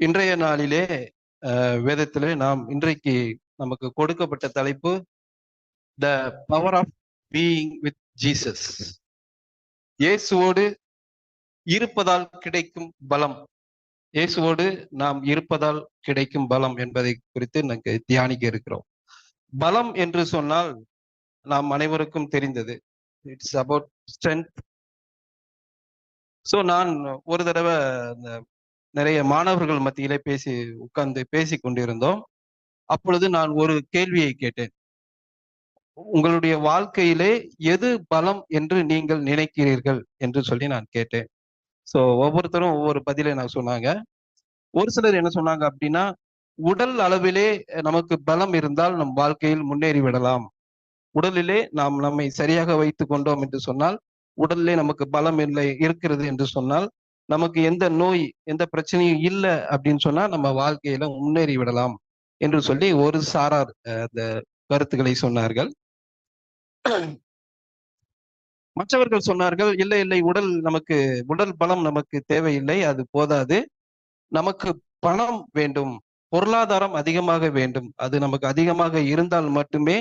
இன்றைய நாளிலே வேதத்திலே நாம் இன்றைக்கு நமக்கு கொடுக்கப்பட்ட தலைப்பு the power of being with Jesus. இயேசுவோடு இருப்பதால் கிடைக்கும் பலம். இயேசுவோடு நாம் இருப்பதால் கிடைக்கும் பலம் என்பதை குறித்து நமக்கு தியானிக்க இருக்கிறோம். பலம் என்று சொன்னால் நாம் அனைவருக்கும் தெரிந்தது. It's about strength. ஸோ நான் ஒரு தடவை நிறைய மாணவர்கள் மத்தியிலே உட்கார்ந்து பேசி கொண்டிருந்தோம். அப்பொழுது நான் ஒரு கேள்வியை கேட்டேன். உங்களுடைய வாழ்க்கையிலே எது பலம் என்று நீங்கள் நினைக்கிறீர்கள் என்று சொல்லி நான் கேட்டேன். ஸோ ஒவ்வொருத்தரும் ஒவ்வொரு பதிலை நான் சொன்னாங்க. ஒரு சிலர் என்ன சொன்னாங்க அப்படின்னா, உடல் அளவிலே நமக்கு பலம் இருந்தால் நம் வாழ்க்கையில் முன்னேறி விடலாம். உடலிலே நாம் நம்மை சரியாக வைத்துக் கொண்டோம் என்று சொன்னால், உடலிலே நமக்கு பலம் இல்லை இருக்கிறது என்று சொன்னால், நமக்கு எந்த நோய் எந்த பிரச்சனையும் இல்லை அப்படின்னு சொன்னா நம்ம வாழ்க்கையில முன்னேறி விடலாம் என்று சொல்லி ஒரு சாரார் அந்த கருத்துக்களை சொன்னார்கள். மற்றவர்கள் சொன்னார்கள், இல்லை இல்லை, உடல் பலம் நமக்கு தேவையில்லை, அது போதாது, நமக்கு பணம் வேண்டும், பொருளாதாரம் அதிகமாக வேண்டும், அது நமக்கு அதிகமாக இருந்தால் மட்டுமே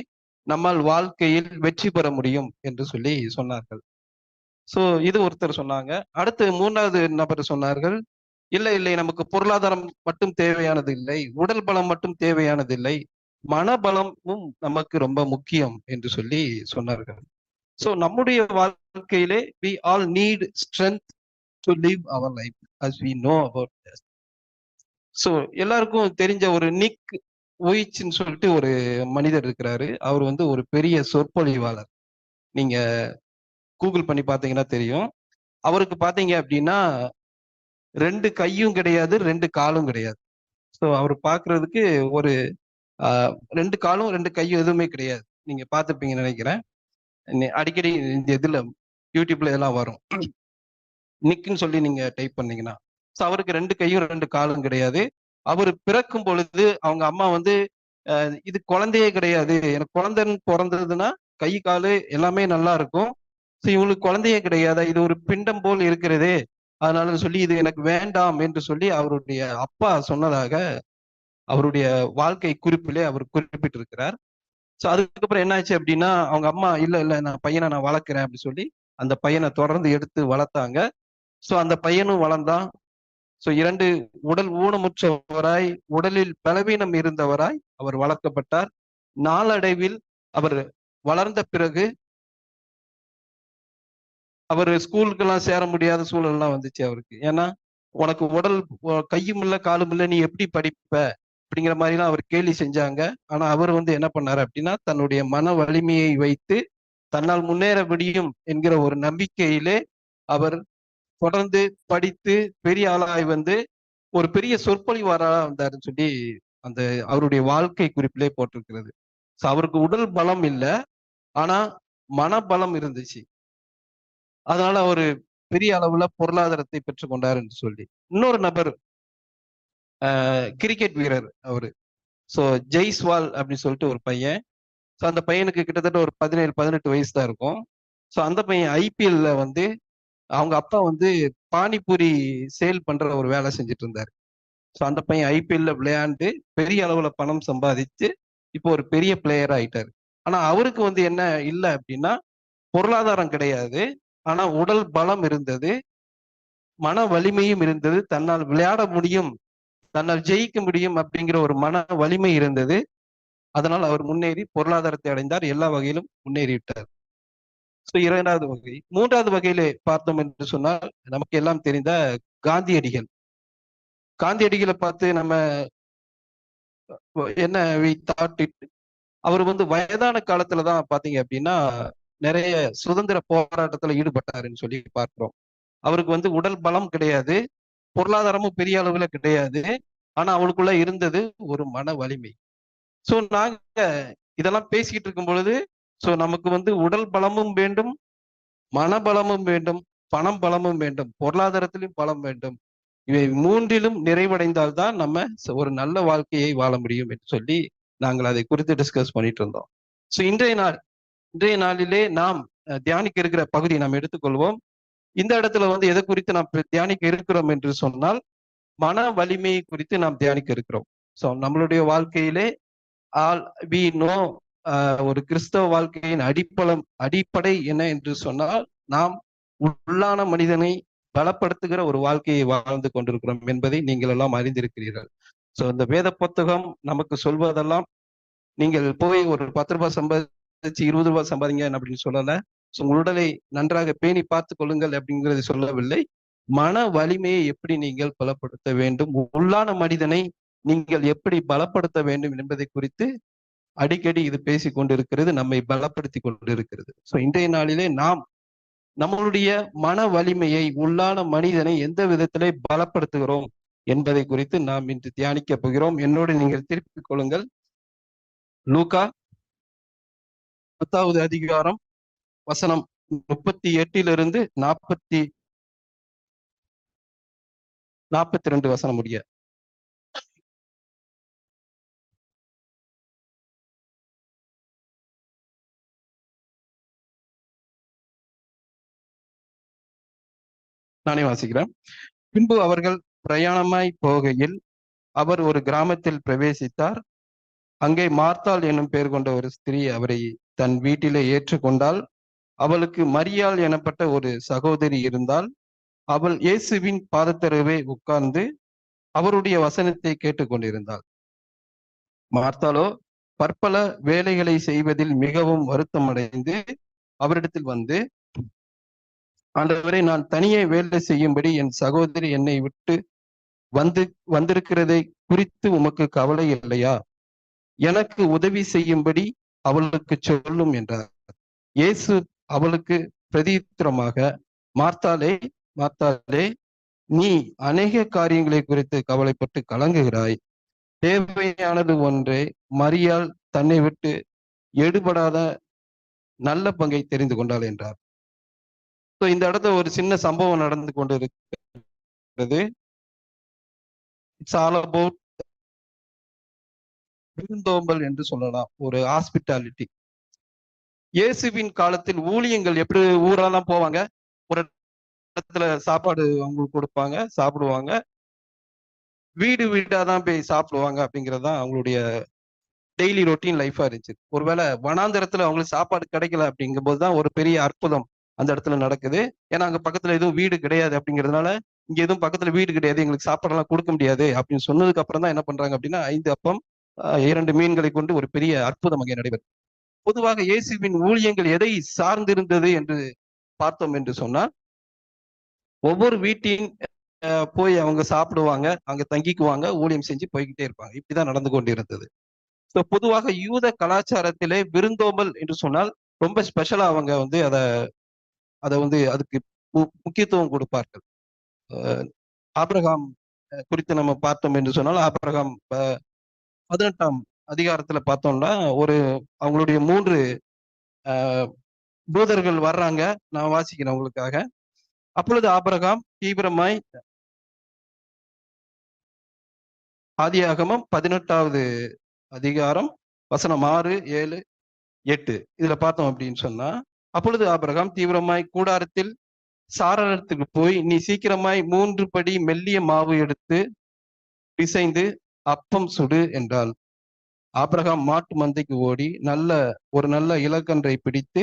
நம்மால் வாழ்க்கையில் வெற்றி பெற முடியும் என்று சொல்லி சொன்னார்கள். சோ இது ஒருத்தர் சொன்னாங்க. அடுத்து மூன்றாவது நபர் சொன்னார்கள், இல்லை இல்லை, நமக்கு பொருளாதாரம் மட்டும் தேவையானது இல்லை, உடல் பலம் மட்டும் தேவையானது இல்லை, மனபலமும் நமக்கு ரொம்ப முக்கியம் என்று சொல்லி சொன்னார்கள். சோ நம்முடைய வாழ்க்கையிலே we all need strength to live our life as we know about this. So எல்லாருக்கும் தெரிஞ்ச ஒரு நிக் வொய்ச்னு சொல்லிட்டு ஒரு மனிதர் இருக்கிறாரு. அவர் வந்து ஒரு பெரிய சொற்பொழிவாளர். நீங்க கூகுள் பண்ணி பார்த்தீங்கன்னா தெரியும். அவருக்கு பார்த்தீங்க அப்படின்னா 2 கையும் கிடையாது, 2 காலும் கிடையாது. ஸோ அவர் பார்க்கறதுக்கு ஒரு 2 காலும் 2 கையும் எதுவுமே கிடையாது. நீங்க பார்த்துருப்பீங்கன்னு நினைக்கிறேன். அடிக்கடி இந்த இதுல யூடியூப்ல இதெல்லாம் வரும். நிக்குன்னு சொல்லி நீங்க டைப் பண்ணீங்கன்னா. ஸோ அவருக்கு 2 கையும் 2 காலும் கிடையாது. அவர் பிறக்கும் பொழுது அவங்க அம்மா வந்து இது குழந்தையே கிடையாது, எனக்கு குழந்தைன்னு பிறந்ததுன்னா கை காலு எல்லாமே நல்லா இருக்கும், ஸோ இவங்களுக்கு குழந்தையே கிடையாது, இது ஒரு பிண்டம் போல் இருக்கிறதே, அதனால சொல்லி இது எனக்கு வேண்டாம் என்று சொல்லி அவருடைய அப்பா சொன்னதாக அவருடைய வாழ்க்கை குறிப்பிலே அவர் குறிப்பிட்டிருக்கிறார். ஸோ அதுக்கப்புறம் என்னாச்சு அப்படின்னா, அவங்க அம்மா இல்ல இல்ல, நான் பையனை நான் வளர்க்குறேன் அப்படின்னு சொல்லி அந்த பையனை தொடர்ந்து எடுத்து வளர்த்தாங்க. ஸோ அந்த பையனும் வளர்ந்தான். ஸோ 2 உடல் ஊனமுற்றவராய், உடலில் பலவீனம் இருந்தவராய் அவர் வளர்க்கப்பட்டார். நாளடைவில் அவர் வளர்ந்த பிறகு அவர் ஸ்கூலுக்கெல்லாம் சேர முடியாத சூழல்லாம் வந்துச்சு அவருக்கு. ஏன்னா உனக்கு கையும் இல்லை காலும் இல்லை, நீ எப்படி படிப்ப அப்படிங்கிற மாதிரிலாம் அவர் கேலி செஞ்சாங்க. ஆனா அவர் வந்து என்ன பண்ணாரு அப்படின்னா, தன்னுடைய மன வலிமையை வைத்து தன்னால் முன்னேற முடியும் என்கிற ஒரு நம்பிக்கையிலே அவர் தொடர்ந்து படித்து பெரிய ஆளாய் வந்து ஒரு பெரிய சொற்பொழிவாளராக வந்தாருன்னு சொல்லி அந்த அவருடைய வாழ்க்கை குறிப்பிலே போட்டிருக்கிறது. ஸோ அவருக்கு உடல் பலம் இல்லை, ஆனா மனபலம் இருந்துச்சு. அதனால அவரு பெரிய அளவுல பொருளாதாரத்தை பெற்றுக்கொண்டார் என்று சொல்லி. இன்னொரு நபர் கிரிக்கெட் வீரர் அவரு. ஸோ ஜெய்ஸ்வால் அப்படின்னு சொல்லிட்டு ஒரு பையன். ஸோ அந்த பையனுக்கு கிட்டத்தட்ட ஒரு 17-18 வயசு தான் இருக்கும். ஸோ அந்த பையன் ஐபிஎல்ல வந்து அவங்க அப்பா வந்து பானிபூரி சேல் பண்ற ஒரு வேலை செஞ்சுட்டு இருந்தாரு. ஸோ அந்த பையன் ஐபிஎல்ல விளையாண்டு பெரிய அளவுல பணம் சம்பாதிச்சு இப்போ ஒரு பெரிய பிளேயர் ஆயிட்டாரு. ஆனா அவருக்கு வந்து என்ன இல்லை அப்படின்னா, பொருளாதாரம் கிடையாது, ஆனா உடல் பலம் இருந்தது, மன வலிமையும் இருந்தது, தன்னால் விளையாட முடியும், தன்னால் ஜெயிக்க முடியும் அப்படிங்கிற ஒரு மன வலிமை இருந்தது. அதனால் அவர் முன்னேறி பொருளாதாரத்தை அடைந்தார், எல்லா வகையிலும் முன்னேறிவிட்டார். ஸோ 2வது வகை. 3வது வகையிலே பார்த்தோம் என்று சொன்னால், நமக்கு எல்லாம் தெரிந்த காந்தியடிகள். காந்தியடிகளை பார்த்து நம்ம என்ன அவர் வந்து வயதான காலத்துலதான் பாத்தீங்க அப்படின்னா நிறைய சுதந்திர போராட்டத்துல ஈடுபட்டாருன்னு சொல்லி பார்க்கிறோம். அவருக்கு வந்து உடல் பலம் கிடையாது, பொருளாதாரமும் பெரிய அளவுல கிடையாது, ஆனா அவனுக்குள்ள இருந்தது ஒரு மன வலிமை. சோ நாங்க இதெல்லாம் பேசிக்கிட்டு இருக்கும் பொழுது, சோ நமக்கு வந்து உடல் பலமும் வேண்டும், மனபலமும் வேண்டும், பணம் பலமும் வேண்டும், பொருளாதாரத்திலும் பலம் வேண்டும். இவை 3லும் நிறைவடைந்தால்தான் நம்ம ஒரு நல்ல வாழ்க்கையை வாழ முடியும் என்று சொல்லி நாங்கள் அதை குறித்து டிஸ்கஸ் பண்ணிட்டு இருந்தோம். ஸோ இன்றைய நாளிலே நாம் தியானிக்க இருக்கிற பகுதி நாம் எடுத்துக்கொள்வோம். இந்த இடத்துல வந்து எதை குறித்து நாம் தியானிக்க இருக்கிறோம் என்று சொன்னால், மன வலிமையை குறித்து நாம் தியானிக்க இருக்கிறோம். ஸோ நம்மளுடைய வாழ்க்கையிலே ஆல் வி நோ ஒரு கிறிஸ்தவ வாழ்க்கையின் அடிப்படை என்ன என்று சொன்னால், நாம் உள்ளான மனிதனை பலப்படுத்துகிற ஒரு வாழ்க்கையை வாழ்ந்து கொண்டிருக்கிறோம் என்பதை நீங்கள் எல்லாம் அறிந்திருக்கிறீர்கள். ஸோ இந்த வேத புத்தகம் நமக்கு சொல்வதெல்லாம், நீங்கள் போய் ஒரு 10 ரூபாய் சம்பாதிச்சு 20 ரூபாய் சம்பாதிங்க அப்படின்னு சொல்லல. ஸோ உங்கள் உடலை நன்றாக பேணி பார்த்துக் கொள்ளுங்கள் அப்படிங்கிறது சொல்லவில்லை. மன வலிமையை எப்படி நீங்கள் பலப்படுத்த வேண்டும், உள்ளான மனிதனை நீங்கள் எப்படி பலப்படுத்த வேண்டும் என்பதை குறித்து அடிக்கடி இது பேசிக் கொண்டிருக்கிறது, நம்மை பலப்படுத்தி கொண்டிருக்கிறது. ஸோ இன்றைய நாளிலே நாம் நம்மளுடைய மன வலிமையை, உள்ளான மனிதனை எந்த விதத்திலே பலப்படுத்துகிறோம் என்பதை குறித்து நாம் இன்று தியானிக்க போகிறோம். என்னோடு நீங்கள் திருப்பிக் கொள்ளுங்கள். லூக்கா 10வது அதிகாரம் வசனம் 38 42 வசனம் முடிய. நானே வாசிக்கிறேன். பின்பு அவர்கள் பிரயாணமாய் போகையில் அவர் ஒரு கிராமத்தில் பிரவேசித்தார். அங்கே மார்த்தாள் என்னும் பெயர் கொண்ட ஒரு ஸ்திரீ அவரை தன் வீட்டிலே ஏற்றுக்கொண்டாள். அவளுக்கு மரியாள் எனப்பட்ட ஒரு சகோதரி இருந்தால். அவள் இயேசுவின் பாதத்தருகே உட்கார்ந்து அவருடைய வசனத்தை கேட்டுக்கொண்டிருந்தாள். மார்த்தாளோ பற்பல வேலைகளை செய்வதில் மிகவும் வருத்தம் அடைந்து அவரிடத்தில் வந்து, ஆண்டவரே, நான் தனியே வேலை செய்யும்படி என் சகோதரி என்னை விட்டு வந்திருக்கிறதை குறித்து உமக்கு கவலை இல்லையா? எனக்கு உதவி செய்யும்படி அவளுக்கு சொல்லும் என்றார். இயேசு அவளுக்கு பிரதித்திரமாக, மார்த்தாளே, மார்த்தாளே, நீ அநேக காரியங்களை குறித்து கவலைப்பட்டு கலங்குகிறாய். தேவையானது ஒன்றே. மரியாள் தன்னை விட்டு எடுபடாத நல்ல பங்கை தெரிந்து கொண்டாள் என்றார். இந்த இடத்துல ஒரு சின்ன சம்பவம் நடந்து கொண்டு இருக்கிறது. இட்ஸ் ஆல் அபவுட் விருந்தோம்பல் என்று சொல்லலாம், ஒரு ஹாஸ்பிட்டாலிட்டி. இயேசுவின் காலத்தில் ஊழியங்கள் எப்படி ஊரெல்லாம் போவாங்க, ஒரு இடத்துல சாப்பாடு அவங்களுக்கு கொடுப்பாங்க, சாப்பிடுவாங்க, வீடு வீடா தான் போய் சாப்பிடுவாங்க. அப்படிங்கிறது தான் அவங்களுடைய டெய்லி ரொட்டீன் லைஃபா இருந்துச்சு. ஒருவேளை வனாந்தரத்துல அவங்களுக்கு சாப்பாடு கிடைக்கல அப்படிங்கும் போதுதான் ஒரு பெரிய அற்புதம் அந்த இடத்துல நடக்குது. ஏன்னா அங்க பக்கத்துல எதுவும் வீடு கிடையாது அப்படிங்கிறதுனால, இங்க எதுவும் பக்கத்துல வீடு கிடையாது, எங்களுக்கு சாப்பாடெல்லாம் கொடுக்க முடியாது அப்படின்னு சொன்னதுக்கு அப்புறம் தான் என்ன பண்றாங்க அப்படின்னா, 5 அப்பம் 2 மீன்களை கொண்டு ஒரு பெரிய அற்புதம் அங்கே நடைபெறும். பொதுவாக இயேசுவின் ஊழியங்கள் எதை சார்ந்திருந்தது என்று பார்த்தோம் என்று சொன்னால், ஒவ்வொரு வீட்டின் போய் அவங்க சாப்பிடுவாங்க, அங்க தங்கிக்குவாங்க, ஊழியம் செஞ்சு போய்கிட்டே இருப்பாங்க. இப்படிதான் நடந்து கொண்டிருந்தது. பொதுவாக யூத கலாச்சாரத்திலே விருந்தோம்பல் என்று சொன்னால் ரொம்ப ஸ்பெஷலா அவங்க வந்து அதை வந்து அதுக்கு முக்கியத்துவம் கொடுப்பார்கள். ஆபிரகாம் குறித்து நம்ம பார்த்தோம் என்று சொன்னால், ஆபிரகாம் 18ஆம் அதிகாரத்துல பார்த்தோம்னா, அவங்களுடைய 3 தூதர்கள் வர்றாங்க. நான் வாசிக்கிறேன் உங்களுக்காக. அப்பொழுது ஆபிரகாம் தீவிரமாய், ஆதியாகமம் 18வது அதிகாரம் வசனம் 6, 7, 8 இதுல பார்த்தோம் அப்படின்னு சொன்னா, அப்பொழுது ஆபிரகாம் தீவிரமாய் கூடாரத்தில் சாரணத்துக்கு போய், நீ சீக்கிரமாய் 3 படி மெல்லிய மாவு எடுத்து பிசைந்து அப்பம் சுடு என்றாள். ஆபிரகாம் மாட்டு மந்தைக்கு ஓடி ஒரு நல்ல இலக்கன்றை பிடித்து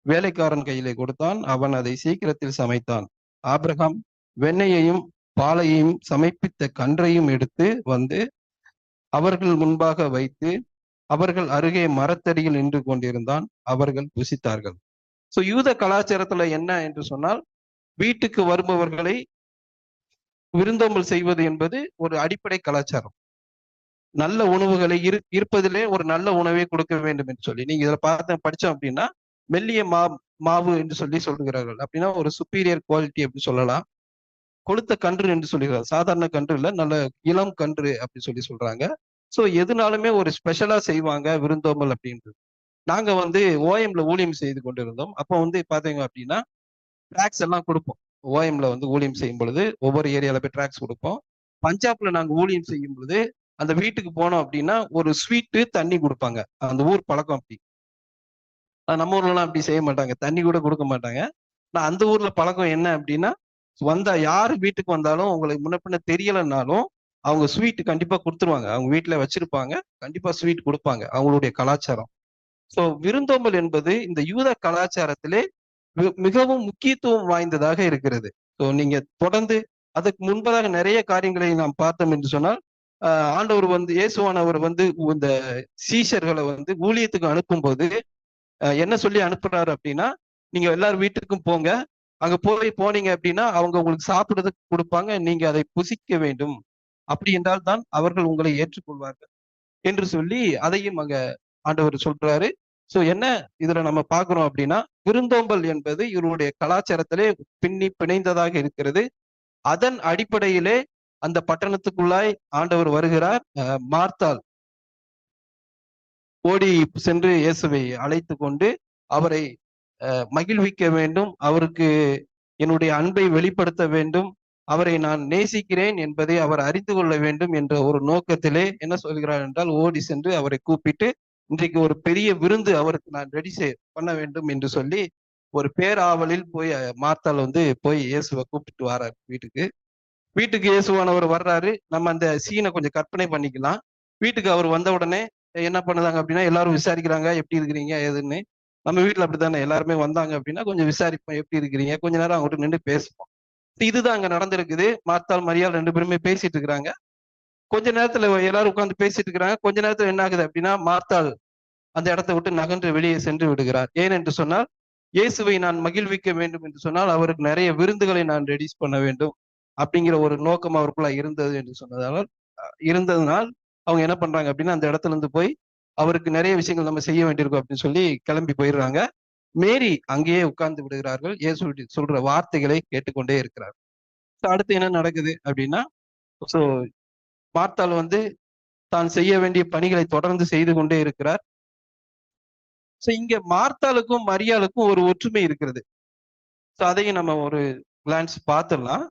வேலைக்காரன் கையிலே கொடுத்தான். அவன் அதை சீக்கிரத்தில் சமைத்தான். ஆபிரகாம் வெண்ணெயையும் பாலையையும் சமைப்பித்த கன்றையும் எடுத்து வந்து அவர்கள் முன்பாக வைத்து, அவர்கள் அருகே மரத்தடியில் நின்று கொண்டிருந்தான். அவர்கள் புசித்தார்கள். யூத கலாச்சாரத்துல என்ன என்று சொன்னால், வீட்டுக்கு வருபவர்களை விருந்தோம்பல் செய்வது என்பது ஒரு அடிப்படை கலாச்சாரம். நல்ல உணவுகளை இருப்பதிலே ஒரு நல்ல உணவை கொடுக்க வேண்டும் என்று சொல்லி, நீங்க இதுல படிச்சோம் அப்படின்னா, மெல்லிய மாவு என்று சொல்லி சொல்லுகிறார்கள். அப்படின்னா ஒரு சுப்பீரியர் குவாலிட்டி அப்படி சொல்லலாம். கொளுத்த கன்று என்று சொல்லுகிறார். சாதாரண கன்று இல்ல, நல்ல இளம் கன்று அப்படி சொல்லி சொல்றாங்க. எதுனாலுமே ஒரு ஸ்பெஷலா செய்வாங்க விருந்தோம்பல் அப்படின்றது. நாங்க வந்து ஓஎம்ல ஊழியம் செய்து கொண்டிருந்தோம். அப்போ வந்து பாத்தீங்க அப்படின்னா, டிராக்ஸ் எல்லாம் கொடுப்போம். ஓஎம்ல வந்து ஊழியம் செய்யும் பொழுது ஒவ்வொரு ஏரியால போய் டிராக்ஸ் கொடுப்போம். பஞ்சாப்ல நாங்க ஊழியம் செய்யும் பொழுது அந்த வீட்டுக்கு போனோம் அப்படின்னா ஒரு ஸ்வீட்டு தண்ணி கொடுப்பாங்க. அந்த ஊர் பழக்கம் அப்படி. நம்ம ஊர்ல எல்லாம் அப்படி செய்ய மாட்டாங்க, தண்ணி கூட கொடுக்க மாட்டாங்க. நான் அந்த ஊர்ல பழக்கம் என்ன அப்படின்னா, வந்தா யாரு வீட்டுக்கு வந்தாலும் உங்களுக்கு முன்ன பின்ன தெரியலைன்னாலும் அவங்க ஸ்வீட் கண்டிப்பா கொடுத்துருவாங்க. அவங்க வீட்டுல வச்சிருப்பாங்க. கண்டிப்பா ஸ்வீட் கொடுப்பாங்க. அவங்களுடைய கலாச்சாரம். சோ விருந்தோம்பல் என்பது இந்த யூத கலாச்சாரத்திலே மிகவும் முக்கியத்துவம் வாய்ந்ததாக இருக்கிறது. சோ நீங்க தொடர்ந்து அதுக்கு முன்பதாக நிறைய காரியங்களை நாம் பார்த்தோம் என்று சொன்னால், ஆண்டவர் வந்து இயேசுவானவர் வந்து இந்த சீஷர்களை வந்து ஊழியத்துக்கு அனுப்பும்போது என்ன சொல்லி அனுப்புறாரு அப்படின்னா, நீங்க எல்லாரும் வீட்டுக்கும் போங்க. அங்க போனீங்க அப்படின்னா அவங்க உங்களுக்கு சாப்பிடுறதுக்கு கொடுப்பாங்க. நீங்க அதை புசிக்க வேண்டும். அப்படி என்றால் தான் அவர்கள் உங்களை ஏற்றுக்கொள்வார்கள் என்று சொல்லி அதையும் அங்க ஆண்டவர் சொல்றாரு. சோ என்ன இதுல நம்ம பார்க்கிறோம் அப்படின்னா, விருந்தோம்பல் என்பது இவருடைய கலாச்சாரத்திலே பின்னி பிணைந்ததாக இருக்கிறது. அதன் அடிப்படையிலே அந்த பட்டணத்துக்குள்ளாய் ஆண்டவர் வருகிறார். மார்த்தாள் ஓடி சென்று இயேசுவை அழைத்து கொண்டு அவரை மகிழ்விக்க வேண்டும். அவருக்கு என்னுடைய அன்பை வெளிப்படுத்த வேண்டும். அவரை நான் நேசிக்கிறேன் என்பதை அவர் அறிந்து கொள்ள வேண்டும் என்ற ஒரு நோக்கத்திலே என்ன சொல்கிறார் என்றால், ஓடி சென்று அவரை கூப்பிட்டு இன்றைக்கு ஒரு பெரிய விருந்து அவருக்கு நான் ரெடி பண்ண வேண்டும் என்று சொல்லி ஒரு பேராவலில் போய் மார்த்தாள் வந்து போய் இயேசுவை கூப்பிட்டு வரார் வீட்டுக்கு. வீட்டுக்கு இயேசுவானவர் வர்றாரு. நம்ம அந்த சீனை கொஞ்சம் கற்பனை பண்ணிக்கலாம். வீட்டுக்கு அவர் வந்த உடனே என்ன பண்ணுதாங்க அப்படின்னா, எல்லாரும் விசாரிக்கிறாங்க எப்படி இருக்கிறீங்க ஏதுன்னு. நம்ம வீட்டுல அப்படித்தானே, எல்லாருமே வந்தாங்க அப்படின்னா கொஞ்சம் விசாரிப்போம் எப்படி இருக்கிறீங்க, கொஞ்ச நேரம் அவங்ககிட்ட நின்று பேசுவோம். இதுதான் அங்க நடந்திருக்குது. மார்த்தாள் மரியாள் 2 பேருமே பேசிட்டு இருக்கிறாங்க. கொஞ்ச நேரத்துல எல்லாரும் உட்கார்ந்து பேசிட்டு இருக்கிறாங்க. கொஞ்ச நேரத்துல என்ன ஆகுது அப்படின்னா, மார்த்தாள் அந்த இடத்தை விட்டு நகன்று வெளியே சென்று விடுகிறார். ஏன் என்று சொன்னால், இயேசுவை நான் மகிழ்விக்க வேண்டும் என்று சொன்னால் அவருக்கு நிறைய விருந்துகளை நான் ரெடியூஸ் பண்ண வேண்டும் அப்படிங்கிற ஒரு நோக்கம் அவருக்குள்ள இருந்தது என்று இருந்ததுனால் அவங்க என்ன பண்றாங்க அப்படின்னா, அந்த இடத்துல இருந்து போய் அவருக்கு நிறைய விஷயங்கள் நம்ம செய்ய வேண்டியிருக்கும் அப்படின்னு சொல்லி கிளம்பி போயிடுறாங்க. மேரி அங்கேயே உட்கார்ந்து விடுகிறார்கள். இயேசு சொல்ற வார்த்தைகளை கேட்டுக்கொண்டே இருக்கிறார். அடுத்து என்ன நடக்குது அப்படின்னா, சோ மார்த்தாள் வந்து தான் செய்ய வேண்டிய பணிகளை தொடர்ந்து செய்து கொண்டே இருக்கிறார். சோ இங்க மார்த்தாளுக்கும் மரியாளுக்கும் ஒரு ஒற்றுமை இருக்கிறது. சோ அதையும் நம்ம ஒரு கிளான்ஸ் பார்த்துடலாம்.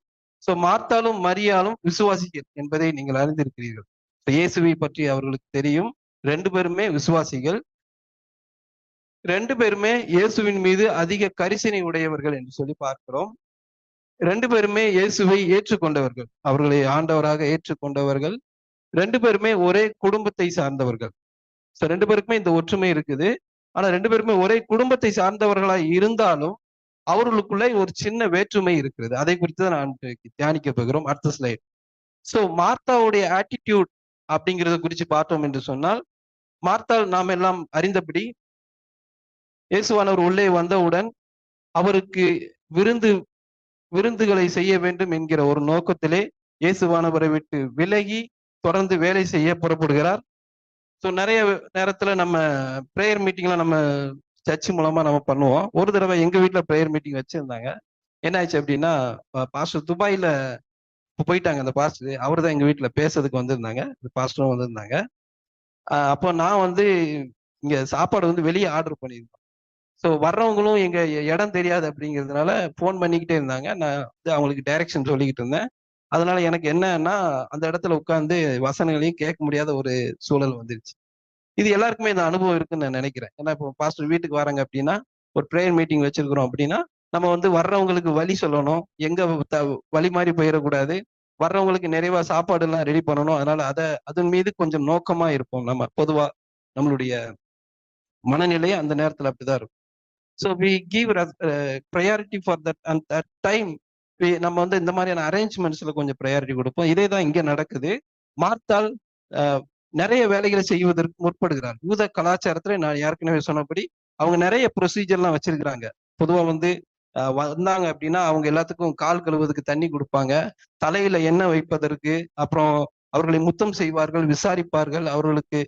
சோ மார்த்தாளும் மரியாளும் விசுவாசிகள் என்பதை நீங்கள் அறிந்திருக்கிறீர்கள். இயேசுவை பற்றி அவர்களுக்கு தெரியும். 2 பேருமே விசுவாசிகள். 2 பேருமே இயேசுவின் மீது அதிக கரிசனை உடையவர்கள் என்று சொல்லி பார்க்கிறோம். 2 பேருமே இயேசுவை ஏற்றுக்கொண்டவர்கள். அவர்களை ஆண்டவராக ஏற்றுக்கொண்டவர்கள். 2 பேருமே ஒரே குடும்பத்தை சார்ந்தவர்கள். சோ 2 பேருக்குமே இந்த ஒற்றுமை இருக்குது. ஆனா 2 பேருமே ஒரே குடும்பத்தை சார்ந்தவர்களாய் இருந்தாலும் அவர்களுக்குள்ள ஒரு சின்ன வேற்றுமை இருக்கிறது. அதை குறித்து தான் நான் தியானிக்க போகிறோம். அடுத்த ஸ்லைட். சோ மார்த்தாவுடைய ஆட்டிடியூட் அப்படிங்கிறத குறித்து பார்த்தோம் என்று சொன்னால், மார்த்தாள் நாம் எல்லாம் அறிந்தபடி இயேசுவானவர் உள்ளே வந்தவுடன் அவருக்கு விருந்துகளை செய்ய வேண்டும் என்கிற ஒரு நோக்கத்திலே இயேசுவானவரை விட்டு விலகி தொடர்ந்து வேலை செய்ய புறப்படுகிறார். ஸோ நிறைய நேரத்துல நம்ம ப்ரேயர் மீட்டிங்லாம் நம்ம சர்ச் மூலமா நம்ம பண்ணுவோம். ஒரு தடவை எங்க வீட்டுல ப்ரேயர் மீட்டிங் வச்சிருந்தாங்க. என்ன ஆச்சு அப்படின்னா, பாஸ்டர் துபாயில போயிட்டாங்க. அந்த பாஸ்டர் அவர் தான் எங்க வீட்டுல பேசுறதுக்கு வந்திருந்தாங்க. பாஸ்டரும் வந்திருந்தாங்க. அப்போ நான் வந்து இங்க சாப்பாடு வந்து வெளியே ஆர்டர் பண்ணியிருந்தோம். ஸோ வர்றவங்களும் எங்க இடம் தெரியாது அப்படிங்கிறதுனால ஃபோன் பண்ணிக்கிட்டே இருந்தாங்க. நான் வந்து அவங்களுக்கு டைரக்ஷன் சொல்லிக்கிட்டு இருந்தேன். அதனால எனக்கு என்னன்னா, அந்த இடத்துல உட்கார்ந்து வசனங்களையும் கேட்க முடியாத ஒரு சூழல் வந்துருச்சு. இது எல்லாருக்குமே இந்த அனுபவம் இருக்குன்னு நான் நினைக்கிறேன். ஏன்னா இப்போ பாஸ்டர் வீட்டுக்கு வராங்க அப்படின்னா, ஒரு ப்ரேயர் மீட்டிங் வச்சிருக்கிறோம் அப்படின்னா, நம்ம வந்து வர்றவங்களுக்கு வழி சொல்லணும். எங்க வழி மாறி போயிடக்கூடாது. வர்றவங்களுக்கு நிறைவா சாப்பாடு எல்லாம் ரெடி பண்ணணும். அதனால அதன் மீது கொஞ்சம் நோக்கமா இருப்போம். நம்ம பொதுவா நம்மளுடைய மனநிலையே அந்த நேரத்துல அப்படிதான் இருக்கும். So we give priority for that and that time. நம்ம வந்து இந்த மாதிரியான அரேஞ்ச்மெண்ட்ஸ்ல கொஞ்சம் ப்ரையாரிட்டி கொடுப்போம். இதே தான் இங்க நடக்குது. மார்த்தாள் நிறைய வேலைகளை செய்வதற்கு முற்படுகிறார். யூத கலாச்சாரத்துல நான் ஏற்கனவே சொன்னபடி அவங்க நிறைய ப்ரொசீஜர்லாம் வச்சிருக்கிறாங்க. பொதுவா வந்து வந்தாங்க அப்படின்னா அவங்க எல்லாத்துக்கும் கால் கழுவுவதற்கு தண்ணி கொடுப்பாங்க. தலையில எண்ணெய் வைப்பதற்கு, அப்புறம் அவர்களை முத்தம் செய்வார்கள், விசாரிப்பார்கள், அவர்களுக்கு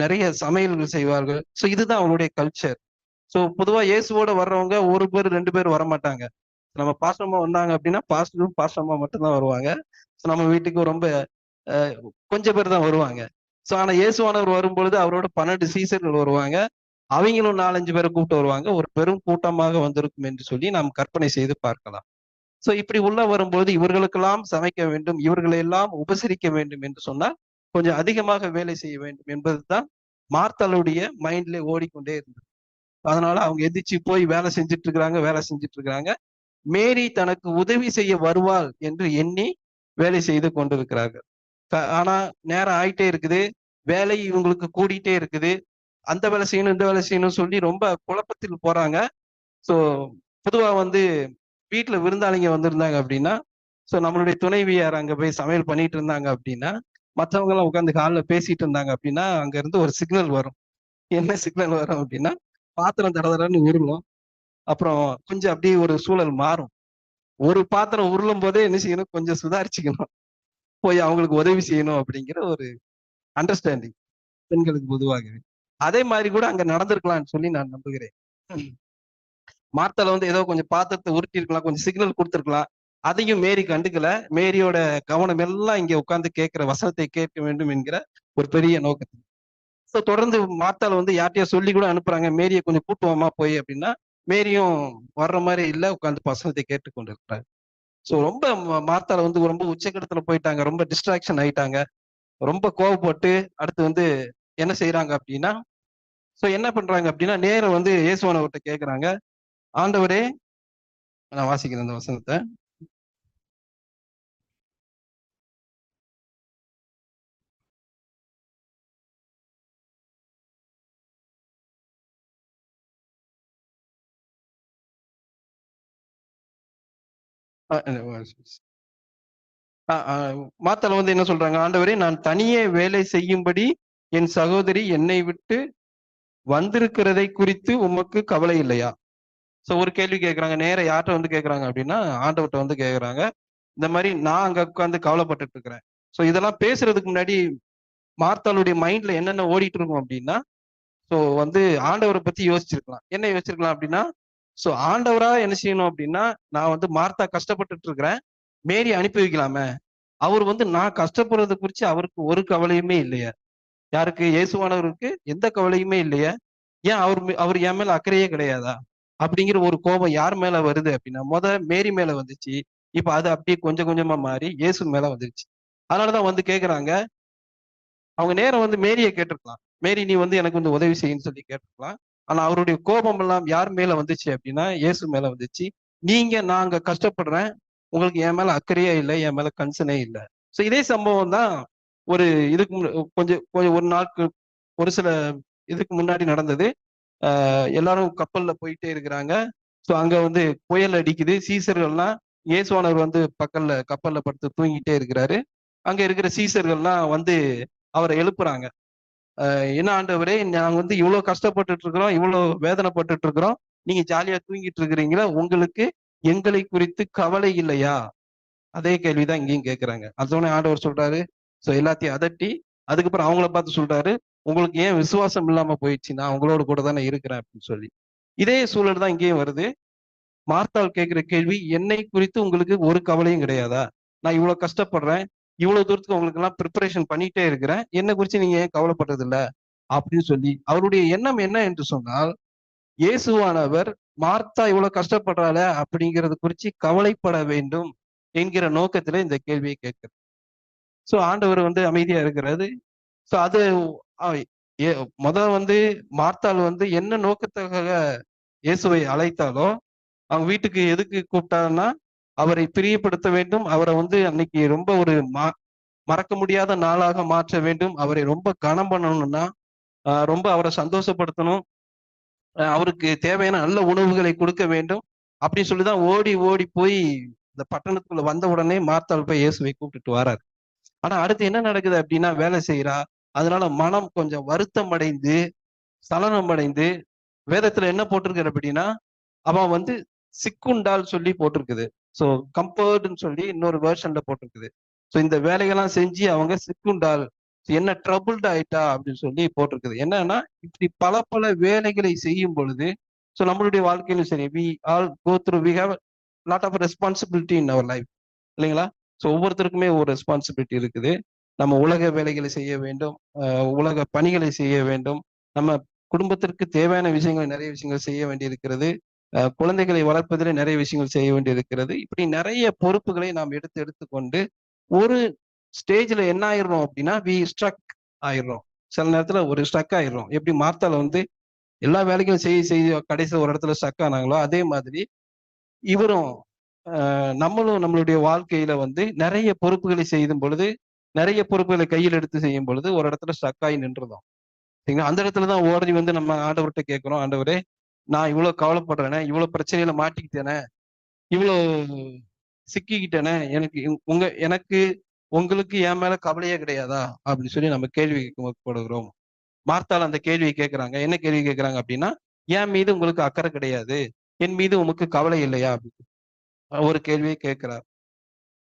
நிறைய சமையல்கள் செய்வார்கள். ஸோ இதுதான் அவங்களுடைய கல்ச்சர். ஸோ பொதுவா இயேசுவோட வர்றவங்க 1 பேர் 2 பேர் வரமாட்டாங்க. நம்ம பாஸ்டர்மா வந்தாங்க அப்படின்னா பாஸ்டரும் பாஸ்டர்மா மட்டும்தான் வருவாங்க. ஸோ நம்ம வீட்டுக்கு ரொம்ப கொஞ்சம் பேர் தான் வருவாங்க. ஸோ ஆனா இயேசுவானவர் வரும்பொழுது அவரோட 12 சீசர்கள் வருவாங்க. அவங்களும் 4-5 பேரை கூப்பிட்டு வருவாங்க. ஒரு பெரும் கூட்டமாக வந்திருக்கும் என்று சொல்லி நாம் கற்பனை செய்து பார்க்கலாம். ஸோ இப்படி உள்ள வரும்போது இவர்களுக்கெல்லாம் சமைக்க வேண்டும், இவர்களை எல்லாம் உபசரிக்க வேண்டும் என்று சொன்னால் கொஞ்சம் அதிகமாக வேலை செய்ய வேண்டும் என்பதுதான் மார்த்தாளுடைய மைண்ட்ல ஓடிக்கொண்டே இருந்தது. அதனால அவங்க எதிர்த்து போய் வேலை செஞ்சுட்டு இருக்கிறாங்க. மேரி தனக்கு உதவி செய்ய வருவாள் என்று எண்ணி வேலை செய்து கொண்டிருக்கிறார்கள். ஆனா நேரம் ஆயிட்டே இருக்குது, வேலை இவங்களுக்கு கூடிட்டே இருக்குது. அந்த வேலை செய்யணும், இந்த வேலை செய்யணும்னு சொல்லி ரொம்ப குழப்பத்தில் போறாங்க. ஸோ பொதுவா வந்து வீட்டுல விருந்தாளிங்க வந்திருந்தாங்க அப்படின்னா, ஸோ நம்மளுடைய துணைவியார் அங்க போய் சமையல் பண்ணிட்டு இருந்தாங்க அப்படின்னா, மற்றவங்க எல்லாம் உட்காந்து ஹால்ல பேசிட்டு இருந்தாங்க அப்படின்னா, அங்க இருந்து ஒரு சிக்னல் வரும். என்ன சிக்னல் வரும் அப்படின்னா, பாத்திரம் தடதடன்னு உருளும். அப்புறம் கொஞ்சம் அப்படியே ஒரு சூழல் மாறும். ஒரு பாத்திரம் உருளும் போதே என்ன செய்யணும், கொஞ்சம் சுதாரிச்சுக்கணும். போய் அவங்களுக்கு உதவி செய்யணும் அப்படிங்கிற ஒரு அண்டர்ஸ்டாண்டிங் பெண்களுக்கு பொதுவாகவே. அதே மாதிரி கூட அங்க நடந்திருக்கலாம்னு சொல்லி நான் நம்புகிறேன். மார்த்தால வந்து ஏதோ கொஞ்சம் பாத்திரத்தை உருட்டி இருக்கலாம், கொஞ்சம் சிக்னல் கொடுத்திருக்கலாம். அதையும் மேரி கண்டுக்கல. மேரியோட கவனம் எல்லாம் இங்க உட்கார்ந்து கேட்கிற வசனத்தை கேட்க வேண்டும் என்கிற ஒரு பெரிய நோக்கத்தில். ஸோ தொடர்ந்து மார்த்தால வந்து யார்ட்டையோ சொல்லி கூட அனுப்புறாங்க, மேரிய கொஞ்சம் கூட்டுவோமா போய் அப்படின்னா, மேரியும் வர்ற மாதிரி இல்ல, உட்கார்ந்து வசனத்தை கேட்டுக் கொண்டிருக்கிறார். ஸோ ரொம்ப மார்த்தால வந்து ரொம்ப உச்சக்கட்டத்துல போயிட்டாங்க, ரொம்ப டிஸ்ட்ராக்ஷன் ஆயிட்டாங்க, ரொம்ப கோவப்பட்டு அடுத்து வந்து என்ன செய்யறாங்க அப்படின்னா, ஸோ என்ன பண்றாங்க அப்படின்னா, நேரம் வந்து இயேசுவானவர்கிட்ட கேட்கிறாங்க, ஆண்டவரே, நான் வாசிக்கிறேன் அந்த வசனத்தை. மாத்தால வந்து என்ன சொல்றாங்க, ஆண்டவரே நான் தனியே வேலை செய்யும்படி என் சகோதரி என்னை விட்டு வந்திருக்கிறதை குறித்து உமக்கு கவலை இல்லையா? சோ ஒரு கேள்வி கேட்கறாங்க, நேர யார்கிட்ட வந்து கேட்கறாங்க அப்படின்னா, ஆண்டவர்கிட்ட வந்து கேட்கறாங்க. இந்த மாதிரி நான் அங்க உட்கார்ந்து கவலைப்பட்டுட்டு இருக்கிறேன். சோ இதெல்லாம் பேசுறதுக்கு முன்னாடி மார்த்தாளுடைய மைண்ட்ல என்னென்ன ஓடிட்டு இருக்கும் அப்படின்னா, சோ வந்து ஆண்டவரை பத்தி யோசிச்சிருக்கலாம். என்ன யோசிச்சிருக்கலாம் அப்படின்னா, சோ ஆண்டவரா என்ன செய்யணும் அப்படின்னா, நான் வந்து மார்த்தா கஷ்டப்பட்டுட்டு இருக்கிறேன், மேரி அனுப்பி வைக்கலாமே. அவர் வந்து நான் கஷ்டப்படுறத குறிச்சு அவருக்கு ஒரு கவலையுமே இல்லையா? யாருக்கு? இயேசுவானவருக்கு எந்த கவலையுமே இல்லையா? ஏன் அவர் என் மேல அக்கறையே கிடையாதா? அப்படிங்கிற ஒரு கோபம் யார் மேல வருது அப்படின்னா, மேரி மேல வந்துச்சு. இப்ப அது அப்படியே கொஞ்சம் கொஞ்சமா மாறி இயேசு மேல வந்துருச்சு. அதனாலதான் வந்து கேக்குறாங்க. அவங்க நேரம் வந்து மேரிய கேட்டிருக்கலாம். மேரி நீ வந்து எனக்கு வந்து உதவி செய்யுன்னு சொல்லி கேட்டிருக்கலாம். ஆனா அவருடைய கோபம் எல்லாம் யார் மேல வந்துச்சு அப்படின்னா, இயேசு மேல வந்துச்சு. நான் அங்க கஷ்டப்படுறேன். உங்களுக்கு என் மேல அக்கறையே இல்லை, என் மேல கன்சர்னே இல்லை. சோ இதே சம்பவம் தான் ஒரு இதுக்கு கொஞ்சம் கொஞ்சம் ஒரு நாட்கு ஒரு சில இதுக்கு முன்னாடி நடந்தது. எல்லாரும் கப்பல்ல போயிட்டே இருக்கிறாங்க. சோ அங்க வந்து புயல் அடிக்குது. சீசர்கள்லாம் இயேசுவானவர் வந்து கப்பல்ல படுத்து தூங்கிட்டே இருக்கிறாரு. அங்க இருக்கிற சீசர்கள்லாம் வந்து அவரை எழுப்புறாங்க. என்ன ஆண்டவரே, நாங்க வந்து இவ்வளவு கஷ்டப்பட்டுட்டு இருக்கிறோம், இவ்வளவு வேதனைப்பட்டுட்டு இருக்கிறோம், நீங்க ஜாலியா தூங்கிட்டு இருக்கிறீங்களா? உங்களுக்கு எங்களை குறித்து கவலை இல்லையா? அதே கேள்விதான் இங்கேயும் கேட்கிறாங்க. அதோட ஆண்டவர் சொல்றாரு, சோ எல்லாத்தையும் அதட்டி, அதுக்கப்புறம் அவங்கள பார்த்து சொல்றாரு, உங்களுக்கு ஏன் விசுவாசம் இல்லாம போயிடுச்சு? நான் உங்களோட கூட தானே இருக்கிறேன் அப்படின்னு சொல்லி. இதே சூழல் தான் இங்கேயும் வருது. மார்த்தாள் கேட்கிற கேள்வி, என்னை குறித்து உங்களுக்கு ஒரு கவலையும் கிடையாதா? நான் இவ்வளவு கஷ்டப்படுறேன், இவ்வளவு தூரத்துக்கு உங்களுக்கு எல்லாம் ப்ரிப்பரேஷன் பண்ணிட்டே இருக்கிறேன், என்ன குறிச்சு நீங்க ஏன் கவலைப்படுறது இல்ல அப்படின்னு சொல்லி அவருடைய எண்ணம் என்ன என்று சொன்னால், இயேசுவானவர் மார்த்தா இவ்வளவு கஷ்டப்படுறாள அப்படிங்கிறது குறிச்சு கவலைப்பட வேண்டும் என்கிற நோக்கத்துல இந்த கேள்வியை கேட்கிறார். சோ ஆண்டவர் வந்து அமைதியா இருக்கிறது. சோ அது முதல் வந்து மார்த்தாள் வந்து என்ன நோக்கத்துக்காக இயேசுவை அழைத்தாலோ, அவங்க வீட்டுக்கு எதுக்கு கூப்பிட்டாருன்னா, அவரை பிரியப்படுத்த வேண்டும், அவரை வந்து அன்னைக்கு ரொம்ப ஒரு மறக்க முடியாத நாளாக மாற்ற வேண்டும், அவரை ரொம்ப கனம் பண்ணணும்னா, ரொம்ப அவரை சந்தோஷப்படுத்தணும், அவருக்கு தேவையான நல்ல உணவுகளை கொடுக்க வேண்டும் அப்படின்னு சொல்லிதான் ஓடி ஓடி போய் இந்த பட்டணத்துக்குள்ள வந்த உடனே மார்த்தாள் போய் இயேசுவை கூப்பிட்டுட்டு வராரு. ஆனா அடுத்து என்ன நடக்குது அப்படின்னா, வேலை செய்யறா. அதனால மனம் கொஞ்சம் வருத்தம் அடைந்து, சலனம் அடைந்து, வேதத்துல என்ன போட்டிருக்கிற அப்படின்னா, அவன் வந்து சிக்குண்டால் சொல்லி போட்டிருக்குது. சோ கம்பேர்டுன்னு சொல்லி இன்னொரு வேர்ஷன்ல போட்டிருக்குது. சோ இந்த வேலைகள்லாம் செஞ்சு அவங்க சிக்குண்டால், என்ன ட்ரபிள்ட் ஆயிட்டா அப்படின்னு சொல்லி போட்டிருக்குது. என்னன்னா, இப்படி பல பல வேலைகளை செய்யும் பொழுது, சோ நம்மளுடைய வாழ்க்கையிலும் சரி, we have lot of responsibility in our life, இல்லைங்களா? ஸோ ஒவ்வொருத்தருக்குமே ஒரு ரெஸ்பான்சிபிலிட்டி இருக்குது. நம்ம உலக வேலைகளை செய்ய வேண்டும், உலக பணிகளை செய்ய வேண்டும், நம்ம குடும்பத்திற்கு தேவையான விஷயங்கள் நிறைய விஷயங்கள் செய்ய வேண்டியிருக்கிறது, குழந்தைகளை வளர்ப்பதிலே நிறைய விஷயங்கள் செய்ய வேண்டியிருக்கிறது. இப்படி நிறைய பொறுப்புகளை நாம் எடுத்து எடுத்துக்கொண்டு ஒரு ஸ்டேஜ்ல என்ன ஆயிடுறோம் அப்படின்னா, வி ஸ்ட்ரக் ஆயிடுறோம். சில நேரத்துல ஒரு ஸ்ட்ரக் ஆயிடுறோம். எப்படி மார்த்தால வந்து எல்லா வேலைகளும் செய்ய செய்ய கடைசியில் ஒரு இடத்துல ஸ்ட்ரக் ஆனாங்களோ, அதே மாதிரி இவரும் நம்மளும் நம்மளுடைய வாழ்க்கையில வந்து நிறைய பொறுப்புகளை செய்யும் பொழுது, நிறைய பொறுப்புகளை கையில் எடுத்து செய்யும் பொழுது ஒரு இடத்துல ஸ்டக் ஆகி நின்றுறோம். சரிங்களா? அந்த இடத்துல தான் ஓடி வந்து நம்ம ஆண்டவர்ட்ட கேட்கிறோம். ஆண்டவரே, நான் இவ்வளவு கவலைப்படுறேனே, இவ்வளவு பிரச்சனையில மாட்டிக்கிட்டேனே, இவ்வளவு சிக்கிக்கிட்டேனே, எனக்கு உங்களுக்கு என் மேல கவலையே கிடையாதா? அப்படின்னு சொல்லி நம்ம கேள்வி படுகிறோம். மார்த்தாள் அந்த கேள்வியை கேட்கிறாங்க. என்ன கேள்வி கேட்கிறாங்க அப்படின்னா, என் மீது உங்களுக்கு அக்கறை கிடையாது. என் மீது உமக்கு கவலை இல்லையா? ஒரு கேள்வியை கேட்கிறார்.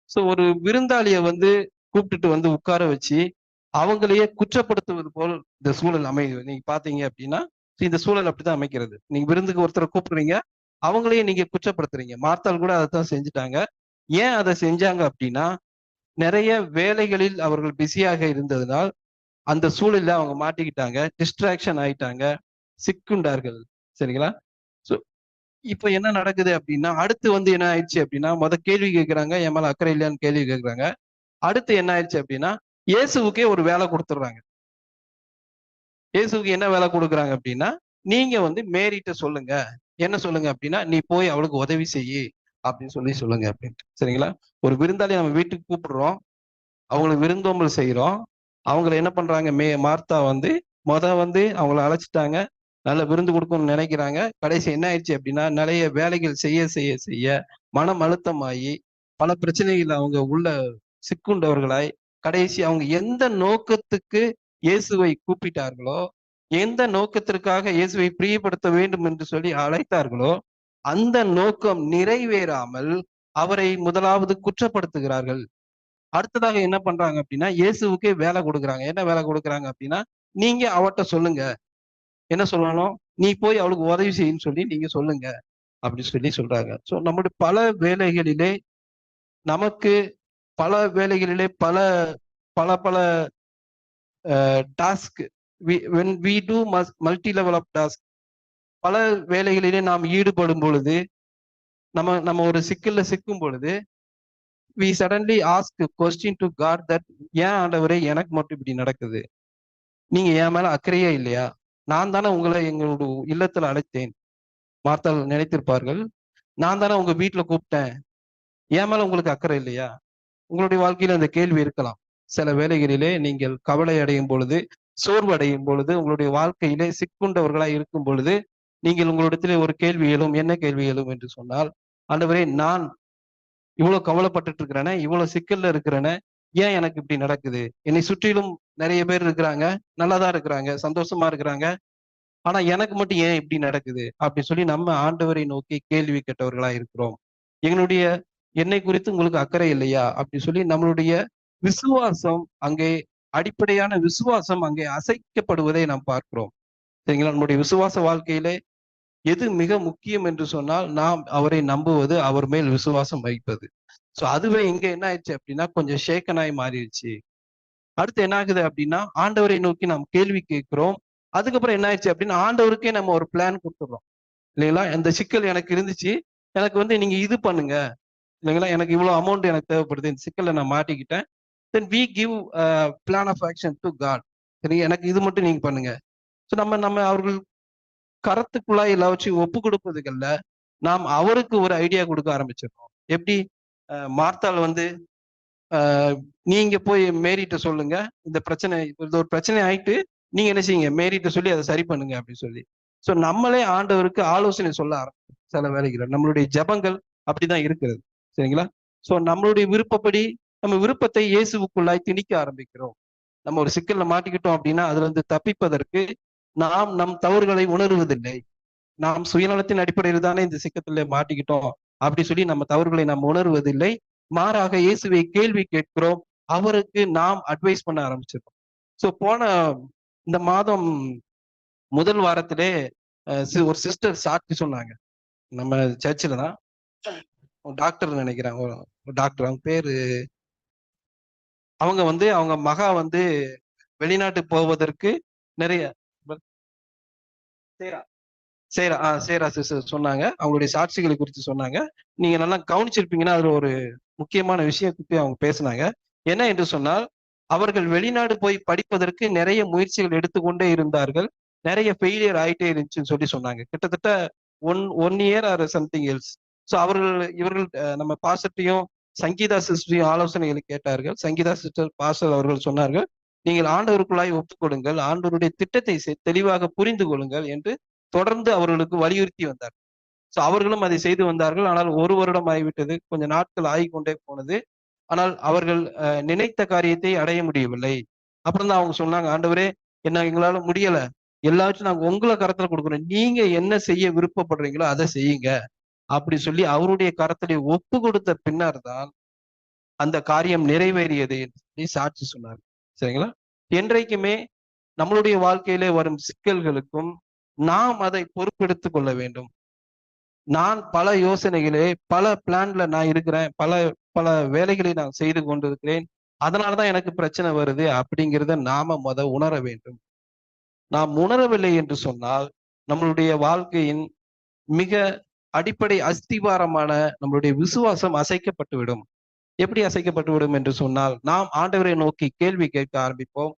சோ ஒரு விருந்தாளிய வந்து கூப்பிட்டுட்டு வந்து உட்கார வச்சு, அவங்களையே குற்றப்படுத்துவது போல் இந்த சூழல் அமையுது. நீங்க பார்த்தீங்க அப்படின்னா, இந்த சூழல் அப்படித்தான் அமைக்கிறது. நீங்க விருந்துக்கு ஒருத்தர கூப்பிடுறீங்க, அவங்களையே நீங்க குற்றப்படுத்துறீங்க. மார்த்தாள் கூட அதத்தான் செஞ்சுட்டாங்க. ஏன் அத செஞ்சாங்க அப்படின்னா, நிறைய வேலைகளில் அவர்கள் பிஸியாக இருந்ததனால், அந்த சூழல்ல அவங்க மாட்டிக்கிட்டாங்க. டிஸ்ட்ராக்ஷன் ஆயிட்டாங்க. சிக்குண்டார்கள். சரிங்களா? சோ இப்ப என்ன நடக்குது அப்படின்னா, அடுத்து வந்து என்ன ஆயிடுச்சு அப்படின்னா, கேள்வி கேட்கிறாங்க. என் மேல அக்கறை இல்லையான்னு கேள்வி கேட்கிறாங்க. அடுத்து என்ன ஆயிடுச்சு அப்படின்னா, இயேசுவுக்கே ஒரு வேலை குடுத்துடுறாங்க. இயேசுவுக்கு என்ன வேலை குடுக்குறாங்க அப்படின்னா, நீங்க வந்து மேரிட்ட சொல்லுங்க. என்ன சொல்லுங்க அப்படின்னா, "நீ போய் அவளுக்கு உதவி செய்யி" அப்படின்னு சொல்லுங்க அப்படின்ட்டு. சரிங்களா? ஒரு விருந்தாளிய நம்ம வீட்டுக்கு கூப்பிடுறோம். அவங்களுக்கு விருந்தோம்பல் செய்றோம். அவங்கள என்ன பண்றாங்க, மார்த்தா வந்து வந்து அவங்கள அழைச்சுட்டாங்க. நல்ல விருந்து குடுக்கணும்னு நெனைக்கிறாங்க. கடைசி என்ன ஆயிடுச்சு அப்டின்னா, நெறைய வேலைகள் செய்ய மனம் அழுத்தமாயி, பல பிரச்சனைகள் அவங்க உள்ள சிக்குண்டவர்களாய், கடைசி அவங்க எந்த நோக்கத்துக்கு இயேசுவை கூப்பிட்டார்களோ, எந்த நோக்கத்திற்காக இயேசுவை பிரியப்படுத்த வேண்டும் என்று சொல்லி அழைத்தார்களோ, அந்த நோக்கம் நிறைவேறாமல் அவரை முதலாவது குற்றப்படுத்துகிறார்கள். அடுத்ததாக என்ன பண்றாங்க அப்படின்னா, இயேசுவுக்கே வேலை குடுக்குறாங்க. என்ன வேலை குடுக்குறாங்க அப்படின்னா, நீங்க அவட்ட சொல்லுங்க. என்ன சொல்லணும்? "நீ போய் அவளுக்கு உதவி செய்யுன்னு சொல்லி நீங்க சொல்லுங்க." அப்படி சொல்லி சொல்றாங்க. நம்முடைய பல வேலைகளிலே நமக்கு பல வேலைகளிலே பல பல பல task when we do multi level of task பல வேலைகளிலே நாம் ஈடுபடும் பொழுது, நம்ம நம்ம ஒரு சிக்கல்ல சிக்கும் பொழுது, we suddenly ask question to God that ஏன் ஆண்டவரே எனக்கு மட்டும் இப்படி நடக்குது? நீங்க என் மேல அக்கறையே இல்லையா? நான் தானே உங்கள எங்களோட இல்லத்துல அழைத்தேன். மார்த்தாள் நினைத்திருப்பார்கள். நான் தானே உங்க வீட்ல கூப்பிட்டேன். என் மேல உங்களுக்கு அக்கறை இல்லையா? உங்களுடைய வாழ்க்கையில அந்த கேள்வி இருக்கலாம். சில வேளைகளிலே நீங்கள் கவலை அடையும் பொழுது, சோர்வு அடையும் பொழுது, உங்களுடைய வாழ்க்கையிலே சிக்குண்டவர்களாய் இருக்கும் பொழுது, நீங்கள் உங்களிடத்திலே ஒரு கேள்வி எழும். என்ன கேள்வி எழும் என்று சொன்னால், ஆண்டவரே, நான் இவ்வளவு கவலைப்பட்டுட்டு இருக்கிறேனே, இவ்வளவு சிக்கல்ல இருக்கிறேனே, ஏன் எனக்கு இப்படி நடக்குது? என்னை சுற்றிலும் நிறைய பேர் இருக்கிறாங்க. நல்லாதான் இருக்கிறாங்க. சந்தோஷமா இருக்கிறாங்க. ஆனா எனக்கு மட்டும் ஏன் இப்படி நடக்குது? அப்படி சொல்லி நம்ம ஆண்டவரை நோக்கி கேள்வி கேட்டவர்களா இருக்கிறோம். எங்களுடைய என்னை குறித்து உங்களுக்கு அக்கறை இல்லையா? அப்படி சொல்லி நம்மளுடைய விசுவாசம் அங்கே அடிப்படையான விசுவாசம் அங்கே அசைக்கப்படுவதை நாம் பார்க்கிறோம். சரிங்களா? நம்முடைய விசுவாச வாழ்க்கையிலே எது மிக முக்கியம் என்று சொன்னால், நாம் அவரை நம்புவது, அவர் மேல் விசுவாசம் வைப்பது. அதுவே இங்க என்ன ஆயிடுச்சு அப்படின்னா, கொஞ்சம் ஷேக்கன் ஆயி மாறிடுச்சு. அடுத்து என்ன ஆகுது அப்படின்னா, ஆண்டவரை நோக்கி நாம் கேள்வி கேட்கிறோம். அதுக்கப்புறம் என்ன ஆயிடுச்சு அப்படின்னா, ஆண்டவருக்கே நம்ம ஒரு பிளான் குடுத்துடுறோம். இல்லைங்களா? இந்த சிக்கல் எனக்கு இருந்துச்சு. எனக்கு வந்து நீங்க இது பண்ணுங்க. இல்லைங்களா? எனக்கு இவ்வளவு அமௌண்ட் எனக்கு தேவைப்படுது. இந்த சிக்கல்ல நான் மாட்டிக்கிட்டேன். Then we give plan of action to God. சரி, எனக்கு இது மட்டும் நீங்க பண்ணுங்க. நம்ம நம்ம அவர்கள் கரத்துக்குள்ளாய் எல்லாவற்றையும் ஒப்பு கொடுப்பதுகள்ல, நாம் அவருக்கு ஒரு ஐடியா குடுக்க ஆரம்பிச்சிடுறோம். எப்படி மார்த்தாள் வந்து நீங்க போய் மேரிட்ட சொல்லுங்க. இந்த பிரச்சனை இது ஒரு பிரச்சனை ஆயிட்டு, நீங்க என்ன செய்யுங்க? மேரிட்ட சொல்லி அத சரி பண்ணுங்க அப்படின்னு சொல்லி. நம்மளே ஆண்டவருக்கு ஆலோசனை சொல்ல ஆரம்பிச்சோம் சில வேளைகள்ல. நம்மளுடைய ஜெபங்கள் அப்படிதான் இருக்கிறது. சரிங்களா? நம்மளுடைய விருப்பப்படி நம்ம விருப்பத்தை இயேசுவுக்குள்ளாய் திணிக்க ஆரம்பிக்கிறோம். நம்ம ஒரு சிக்கல்ல மாட்டிக்கிட்டோம் அப்படின்னா, அதிலிருந்து தப்பிப்பதற்கு நாம் நம் தவறுகளை உணருவதில்லை. நாம் சுயநலத்தின் அடிப்படையில் தானே இந்த சிக்கத்துல மாட்டிக்கிட்டோம். அப்படி சொல்லி நம்ம தவறுகளை நாம் உணர்வதில்லை. மாறாக இயேசுவை கேள்வி கேட்கிறோம். அவருக்கு நாம் அட்வைஸ் பண்ண ஆரம்பிச்சிருக்கோம். போன இந்த மாதம் முதல் வாரத்திலே ஒரு சிஸ்டர் சாட்சி சொன்னாங்க. நம்ம சர்ச்சில தான். டாக்டர் நினைக்கிறேன். ஒரு டாக்டர். அவங்க பேரு அவங்க வந்து அவங்க மகா வந்து வெளிநாட்டுக்கு போவதற்கு நிறைய சேரா சேரா சிஸ்டர் சொன்னாங்க. அவங்களுடைய சாட்சிகளை குறித்து சொன்னாங்க. நீங்க நல்லா கவனிச்சிருப்பீங்கன்னா, அதுல ஒரு முக்கியமான விஷயத்தை அவங்க பேசினாங்க. என்ன என்று சொன்னால், அவர்கள் வெளிநாடு போய் படிப்பதற்கு நிறைய முயற்சிகள் எடுத்துக்கொண்டே இருந்தார்கள். நிறைய ஃபெயிலியர் ஆயிட்டே இருந்துச்சுன்னு சொல்லி சொன்னாங்க. கிட்டத்தட்ட one year or something else. So இவர்கள் நம்ம பாஸ்டர்ட்டையும் சங்கீதா சிஸ்டரையும் ஆலோசனைகளை கேட்டார்கள். சங்கீதா சிஸ்டர் பாஸ்டர் அவர்கள் சொன்னார்கள், நீங்கள் ஆண்டவருக்குள்ளாய் ஒப்புக் கொடுங்கள், ஆண்டவருடைய திட்டத்தை தெளிவாக புரிந்து கொள்ளுங்கள் என்று தொடர்ந்து அவர்களுக்கு வலியுறுத்தி வந்தார். ஸோ அவர்களும் அதை செய்து வந்தார்கள். ஆனால் 1 வருடம் ஆகிவிட்டது, கொஞ்சம் நாட்கள் ஆகிக்கொண்டே போனது. ஆனால் அவர்கள் நினைத்த காரியத்தை அடைய முடியவில்லை. அப்புறம் தான் அவங்க சொன்னாங்க, ஆண்டவரே எங்களால முடியல, எல்லாவற்றையும் நாங்க உங்களை கரத்துல கொடுக்குறோம், நீங்க என்ன செய்ய விருப்பப்படுறீங்களோ அதை செய்யுங்க அப்படி சொல்லி அவருடைய கரத்திலே ஒப்பு கொடுத்த பின்னர் தான் அந்த காரியம் நிறைவேறியது என்று சொல்லி சாட்சி சொன்னார். சரிங்களா? என்றைக்குமே நம்மளுடைய வாழ்க்கையிலே வரும் சிக்கல்களுக்கும் நாம் அதை பொறுப்பெடுத்துக் கொள்ள வேண்டும். நான் பல யோசனைகளே, பல பிளான்ல நான் இருக்கிறேன், பல பல வேலைகளை நான் செய்து கொண்டிருக்கிறேன், அதனாலதான் எனக்கு பிரச்சனை வருது அப்படிங்கிறத நாம உணர வேண்டும். நாம் உணரவில்லை என்று சொன்னால் நம்மளுடைய வாழ்க்கையின் மிக அடிப்படை அஸ்திவாரமான நம்மளுடைய விசுவாசம் அசைக்கப்பட்டுவிடும். எப்படி அசைக்கப்பட்டுவிடும் என்று சொன்னால், நாம் ஆண்டவரை நோக்கி கேள்வி கேட்க ஆரம்பிப்போம்.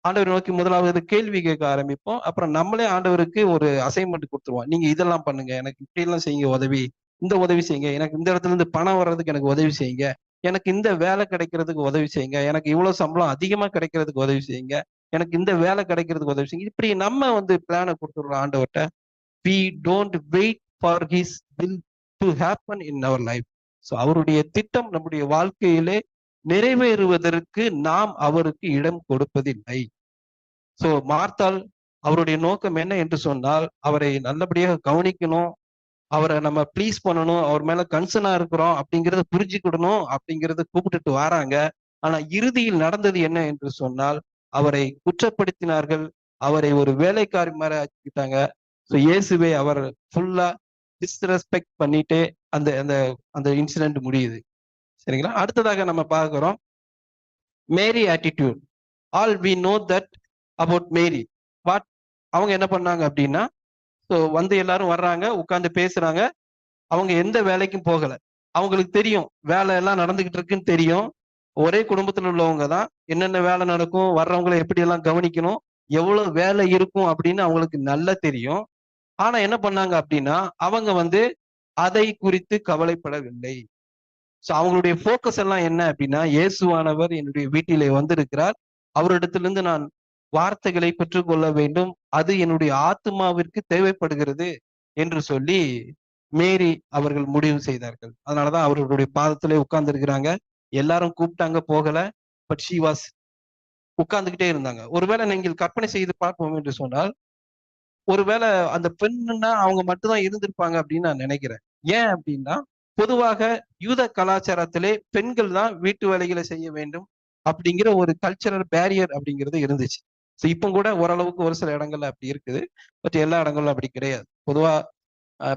ஆண்டவரை நோக்கி முதலாவது கேள்வி கேட்க ஆரம்பிப்போம். அப்புறம் நம்மளே ஆண்டவருக்கு ஒரு அசைன்மெண்ட் கொடுத்துருவோம். நீங்க இதெல்லாம் பண்ணுங்க, எனக்கு இப்படி எல்லாம் செய்யுங்க, உதவி இந்த உதவி செய்யுங்க, எனக்கு இந்த இடத்துல இருந்து பணம் வர்றதுக்கு எனக்கு உதவி செய்யுங்க, எனக்கு இந்த வேலை கிடைக்கிறதுக்கு உதவி செய்யுங்க, எனக்கு இவ்வளவு சம்பளம் அதிகமா கிடைக்கிறதுக்கு உதவி செய்யுங்க, எனக்கு இந்த வேலை கிடைக்கிறதுக்கு உதவி செய்யுங்க. இப்படி நம்ம பிளானை கொடுத்துடுறோம் ஆண்டவர்கிட்ட. We don't wait for his will to happen in our life. So அவருடைய திட்டம் நம்முடைய வாழ்க்கையிலே நிறைவேறுவதற்கு நாம் அவருக்கு இடம் கொடுப்பதில்லை. சோ மார்த்தாள் அவருடைய நோக்கம் என்ன என்று சொன்னால், அவரை நல்லபடியாக கவனிக்கணும், அவரை நம்ம ப்ளீஸ் பண்ணணும், அவர் மேல கன்சர்னா இருக்கிறோம் அப்படிங்கிறத புரிஞ்சுக்கிடணும் அப்படிங்கிறத கூப்பிட்டுட்டு வராங்க. ஆனா இறுதியில் நடந்தது என்ன என்று சொன்னால், அவரை குற்றப்படுத்தினார்கள், அவரை ஒரு வேலைக்காரி மாதிரி ஆக்கிட்டாங்க. ஸோ இயேசுவை அவர் ஃபுல்லா டிஸ்ரெஸ்பெக்ட் பண்ணிட்டு அந்த அந்த அந்த இன்சிடென்ட் முடியுது. சரிங்களா? அடுத்ததாக நம்ம பார்க்கிறோம் Mary attitude. All we know that about Mary. What அவங்க என்ன பண்ணாங்க அப்படின்னா, ஸோ எல்லாரும் வர்றாங்க, உட்கார்ந்து பேசுறாங்க. அவங்க எந்த வேலைக்கும் போகல. அவங்களுக்கு தெரியும் வேலை எல்லாம் நடந்துகிட்டு இருக்குன்னு தெரியும். ஒரே குடும்பத்தில் உள்ளவங்க தான், என்னென்ன வேலை நடக்கும், வர்றவங்களை எப்படி எல்லாம் கவனிக்கணும், எவ்வளவு வேலை இருக்கும் அப்படின்னு அவங்களுக்கு நல்லா தெரியும். ஆனா என்ன பண்ணாங்க அப்படின்னா, அவங்க அதை குறித்து கவலைப்படவில்லை. சோ அவங்களுடைய போக்கஸ் எல்லாம் என்ன அப்படின்னா, இயேசுவானவர் என்னுடைய வீட்டிலே வந்திருக்கிறார், அவரிடத்திலிருந்து நான் வார்த்தைகளை பெற்றுக்கொள்ள வேண்டும், அது என்னுடைய ஆத்மாவிற்கு தேவைப்படுகிறது என்று சொல்லி மேரி அவர்கள் முடிவு செய்தார்கள். அதனாலதான் அவர்களுடைய பாதத்திலே உட்கார்ந்து இருக்கிறாங்க. எல்லாரும் கூப்பிட்டாங்க, போகல. பட் ஷி வாஸ் உட்கார்ந்துகிட்டே இருந்தாங்க. ஒருவேளை நீங்கள் கற்பனை செய்து பார்ப்போம் என்று சொன்னால், ஒருவேளை அந்த பெண்ணுன்னா அவங்க மட்டும்தான் இருந்திருப்பாங்க அப்படின்னு நான் நினைக்கிறேன். ஏன் அப்படின்னா, பொதுவாக யூத கலாச்சாரத்திலே பெண்கள் தான் வீட்டு வேலைகளை செய்ய வேண்டும் அப்படிங்கிற ஒரு கல்ச்சரல் பேரியர் அப்படிங்கிறது இருந்துச்சு. ஸோ இப்போ கூட ஓரளவுக்கு ஒரு சில இடங்கள்ல அப்படி இருக்குது. பட் எல்லா இடங்களும் அப்படி கிடையாது. பொதுவா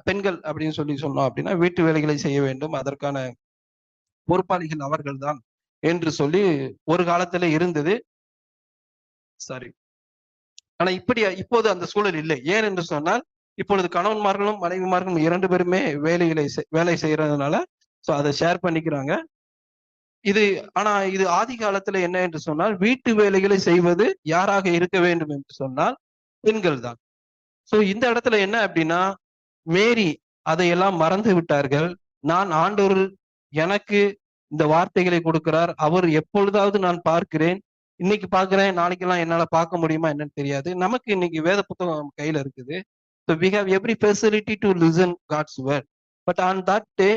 பெண்கள் அப்படின்னு சொல்லி சொன்னோம் அப்படின்னா வீட்டு வேலைகளை செய்ய வேண்டும், அதற்கான பொறுப்பாளிகள் அவர்கள் தான் என்று சொல்லி ஒரு காலத்துல இருந்தது. சாரி. ஆனா இப்போது அந்த சூழல் இல்லை. ஏன் என்று சொன்னால், இப்பொழுது கணவன்மார்களும் மனைவிமார்களும் 2 பேருமே வேலை செய்யறதுனால சோ அதை ஷேர் பண்ணிக்கிறாங்க. ஆனா இது ஆதி காலத்துல என்ன என்று சொன்னால், வீட்டு வேலைகளை செய்வது யாராக இருக்க வேண்டும் என்று சொன்னால் பெண்கள் தான். சோ இந்த இடத்துல என்ன அப்படின்னா, மேரி அதையெல்லாம் மறந்து விட்டார்கள். நான் ஆண்டவர் எனக்கு இந்த வார்த்தைகளை கொடுக்கிறார், அவர் எப்பொழுதாவது நான் பார்க்கிறேன், இன்னைக்கு பார்க்கிறேன், நாளைக்கெல்லாம் என்னால பார்க்க முடியுமா என்னன்னு தெரியாது. நமக்கு இன்னைக்கு வேத புத்தகம் நம்ம கையில இருக்குது. So we have every facility to listen God's word. But on that day,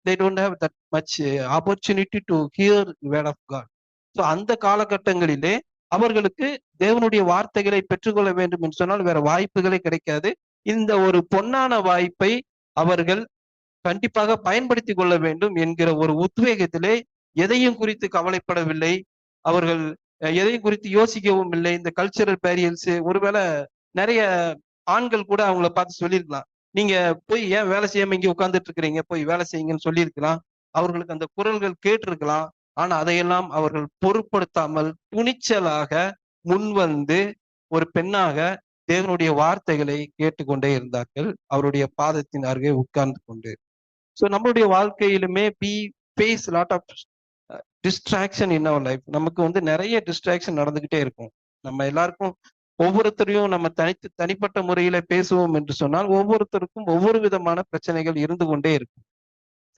they don't have that much opportunity to hear the word of God. So அந்த காலகட்டங்களிலே அவர்களுக்கு தேவனுடைய வார்த்தைகளை பெற்றுக்கொள்ள வேண்டும் என்று சொன்னால் வேற வாய்ப்புகளே கிடைக்காது. இந்த ஒரு பொன்னான வாய்ப்பை அவர்கள் கண்டிப்பாக பயன்படுத்தி கொள்ள வேண்டும் என்கிற ஒரு உத்வேகத்திலே எதையும் குறித்து கவலைப்படவில்லை. அவர்கள் எதையும் குறித்து யோசிக்கவும் இல்லை. இந்த கல்ச்சரல் பேரியல்ஸ், ஒருவேளை நிறைய ஆண்கள் கூட அவங்கள பார்த்து சொல்லியிருக்கலாம், நீங்க போய் ஏன் வேலை செய்யாம இங்க உட்கார்ந்துட்டு இருக்கிறீங்க, போய் வேலை செய்யுங்கன்னு சொல்லியிருக்கலாம். அவர்களுக்கு அந்த குரல்கள் கேட்டிருக்கலாம். ஆனா அதையெல்லாம் அவர்கள் பொருட்படுத்தாமல் துணிச்சலாக முன்வந்து ஒரு பெண்ணாக தேவனுடைய வார்த்தைகளை கேட்டுக்கொண்டே இருந்தார்கள், அவருடைய பாதத்தின் அருகே உட்கார்ந்து கொண்டு. ஸோ நம்மளுடைய வாழ்க்கையிலுமே face lot of distraction in our life. நமக்கு நிறைய டிஸ்ட்ராக்ஷன் நடந்துகிட்டே இருக்கும். நம்ம எல்லாருக்கும் ஒவ்வொருத்தரையும் நம்ம தனிப்பட்ட முறையில பேசுவோம் என்று சொன்னால் ஒவ்வொருத்தருக்கும் ஒவ்வொரு விதமான பிரச்சனைகள் இருந்து கொண்டே இருக்கும்.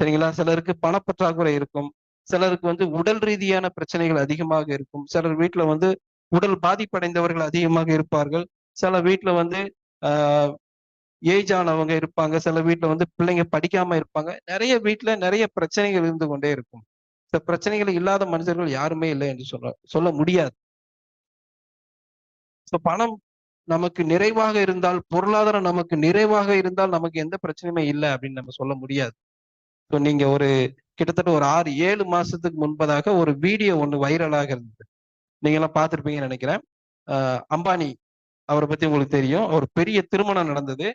சரிங்களா? சிலருக்கு பணப்பற்றாக்குறை இருக்கும். சிலருக்கு வந்து உடல் ரீதியான பிரச்சனைகள் அதிகமாக இருக்கும். சிலர் வீட்ல வந்து உடல் பாதிப்படைந்தவர்கள் அதிகமாக இருப்பார்கள். சில வீட்ல வந்து ஆ ஏஜ் ஆனவங்க இருப்பாங்க. சில வீட்ல வந்து பிள்ளைங்க படிக்காம இருப்பாங்க. நெறைய வீட்ல நெறைய பிரச்சனைகள் இருந்து கொண்டே இருக்கும். இந்த பிரச்சனைகள் இல்லாத மனிதர்கள் யாருமே இல்லை என்று சொல்ல முடியாது. பணம் நமக்கு நிறைவாக இருந்தால், பொருளாதாரம் நமக்கு நிறைவாக இருந்தால் நமக்கு எந்த பிரச்சனையுமே இல்ல அப்படின்னு நம்ம சொல்ல முடியாது. நீங்க ஒரு கிட்டத்தட்ட ஒரு 6, 7 மாசத்துக்கு முன்பதாக ஒரு வீடியோ ஒண்ணு வைரலாக இருந்தது. நீங்க எல்லாம் பார்த்திருப்பீங்கன்னு நெனைக்கிறேன். அம்பானி அவர பத்தி உங்களுக்கு தெரியும். ஒரு பெரிய திருமணம் நடந்தது.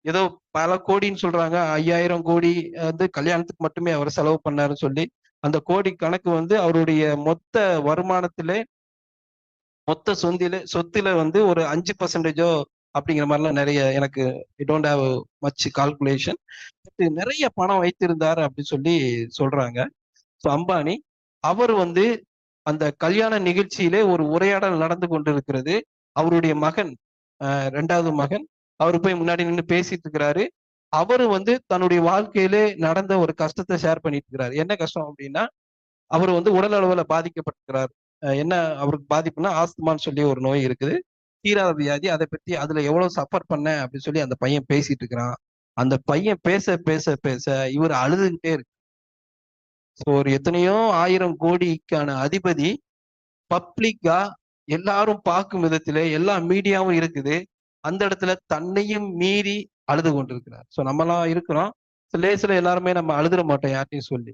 ஏதோ பல கோடின்னு சொல்றாங்க. 5000 கோடி வந்து கல்யாணத்துக்கு மட்டுமே அவர் செலவு பண்ணாருன்னு சொல்லி, அந்த கோடி கணக்கு வந்து அவருடைய மொத்த வருமானத்திலே மொத்த சொத்துல வந்து ஒரு 5% அப்படிங்கிற மாதிரிலாம் நெறைய எனக்கு I don't have much calculation. நெறைய பணம் வைத்திருந்தார் அப்படின்னு சொல்லி சொல்றாங்க. அம்பானி அவர் வந்து அந்த கல்யாண நிகழ்ச்சியிலே ஒரு உரையாடல் நடந்து கொண்டிருக்கிறது. அவருடைய மகன் 2வது மகன் அவரு போய் முன்னாடி நின்னு பேசிட்டு இருக்கிறாரு. அவரு வந்து தன்னுடைய வாழ்க்கையிலே நடந்த ஒரு கஷ்டத்த ஷேர் பண்ணிட்டு இருக்கிறாரு. என்ன கஷ்டம் அப்படின்னா, அவரு வந்து உடல் அளவுல பாதிக்கப்பட்டிருக்கிறார். என்ன அவருக்கு பாதிப்புன்னா, ஆஸ்துமான்னு சொல்லி ஒரு நோய் இருக்குது. தீராத வியாதி. அத பத்தி அதுல எவ்வளவு சஃபர் பண்ணேன் அப்படின்னு சொல்லி அந்த பையன் பேசிட்டு இருக்கிறான். அந்த பையன் பேச, பேச, பேச இவரு அழுதுகிட்டே இருக்கு. ஒரு எத்தனையோ 1000 கோடிக்கான அதிபதி பப்ளிக்கா எல்லாரும் பார்க்கும் விதத்திலே எல்லா மீடியாவும் இருக்குது. அந்த இடத்துல தன்னையும் மீறி அழுது கொண்டிருக்கிறார். நம்மலாம் இருக்கிறோம். லேசுல எல்லாருமே நம்ம அழுதுற மாட்டோம் யார்ட்டயும் சொல்லி.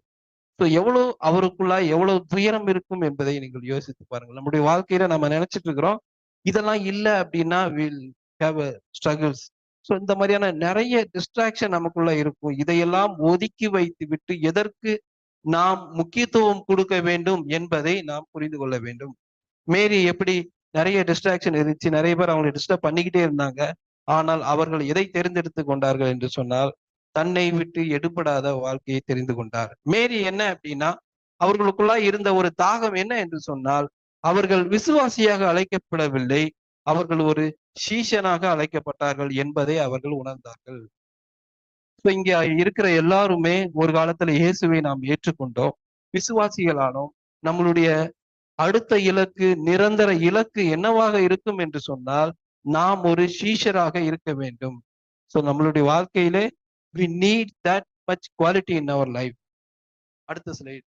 எவ்வளவு அவருக்குள்ள எவ்வளவு துயரம் இருக்கும் என்பதை நீங்கள் யோசித்து பாருங்கள். நம்முடைய வாழ்க்கையில நம்ம நினைச்சிட்டு இருக்கிறோம். இதெல்லாம் இல்ல அப்படின்னா வில் ஹேவ் அ ஸ்ட்ரகிள்ஸ். இந்த மாதிரியான நிறைய டிஸ்ட்ராக்ஷன் நமக்குள்ள இருக்கும். இதையெல்லாம் ஒதுக்கி வைத்து விட்டு எதற்கு நாம் முக்கியத்துவம் கொடுக்க வேண்டும் என்பதை நாம் புரிந்து கொள்ள வேண்டும். மேரி எப்படி நிறைய டிஸ்ட்ராக்ஷன் இருந்துச்சு. நிறைய பேர் அவங்களை டிஸ்டர்ப் பண்ணிக்கிட்டே இருந்தாங்க. ஆனால் அவர்கள் எதை தேர்ந்தெடுத்து கொண்டார்கள் என்று சொன்னால், தன்னை விட்டு எடுபடாத வாழ்க்கையை தெரிந்து கொண்டார். மேரி என்ன அப்படின்னா, அவர்களுக்குள்ளாய் இருந்த ஒரு தாகம் என்ன என்று சொன்னால், அவர்கள் விசுவாசியாக அழைக்கப்படவில்லை. அவர்கள் ஒரு சீஷனாக அழைக்கப்பட்டார்கள் என்பதை அவர்கள் உணர்ந்தார்கள். இங்க இருக்கிற எல்லாருமே ஒரு காலத்துல இயேசுவை நாம் ஏற்றுக்கொண்டோம். விசுவாசிகளானோம். நம்மளுடைய அடுத்த இலக்கு, நிரந்தர இலக்கு என்னவாக இருக்கும் என்று சொன்னால், நாம் ஒரு சீஷராக இருக்க வேண்டும். நம்மளுடைய வாழ்க்கையிலே we need that much quality in our life. அடுத்த slide.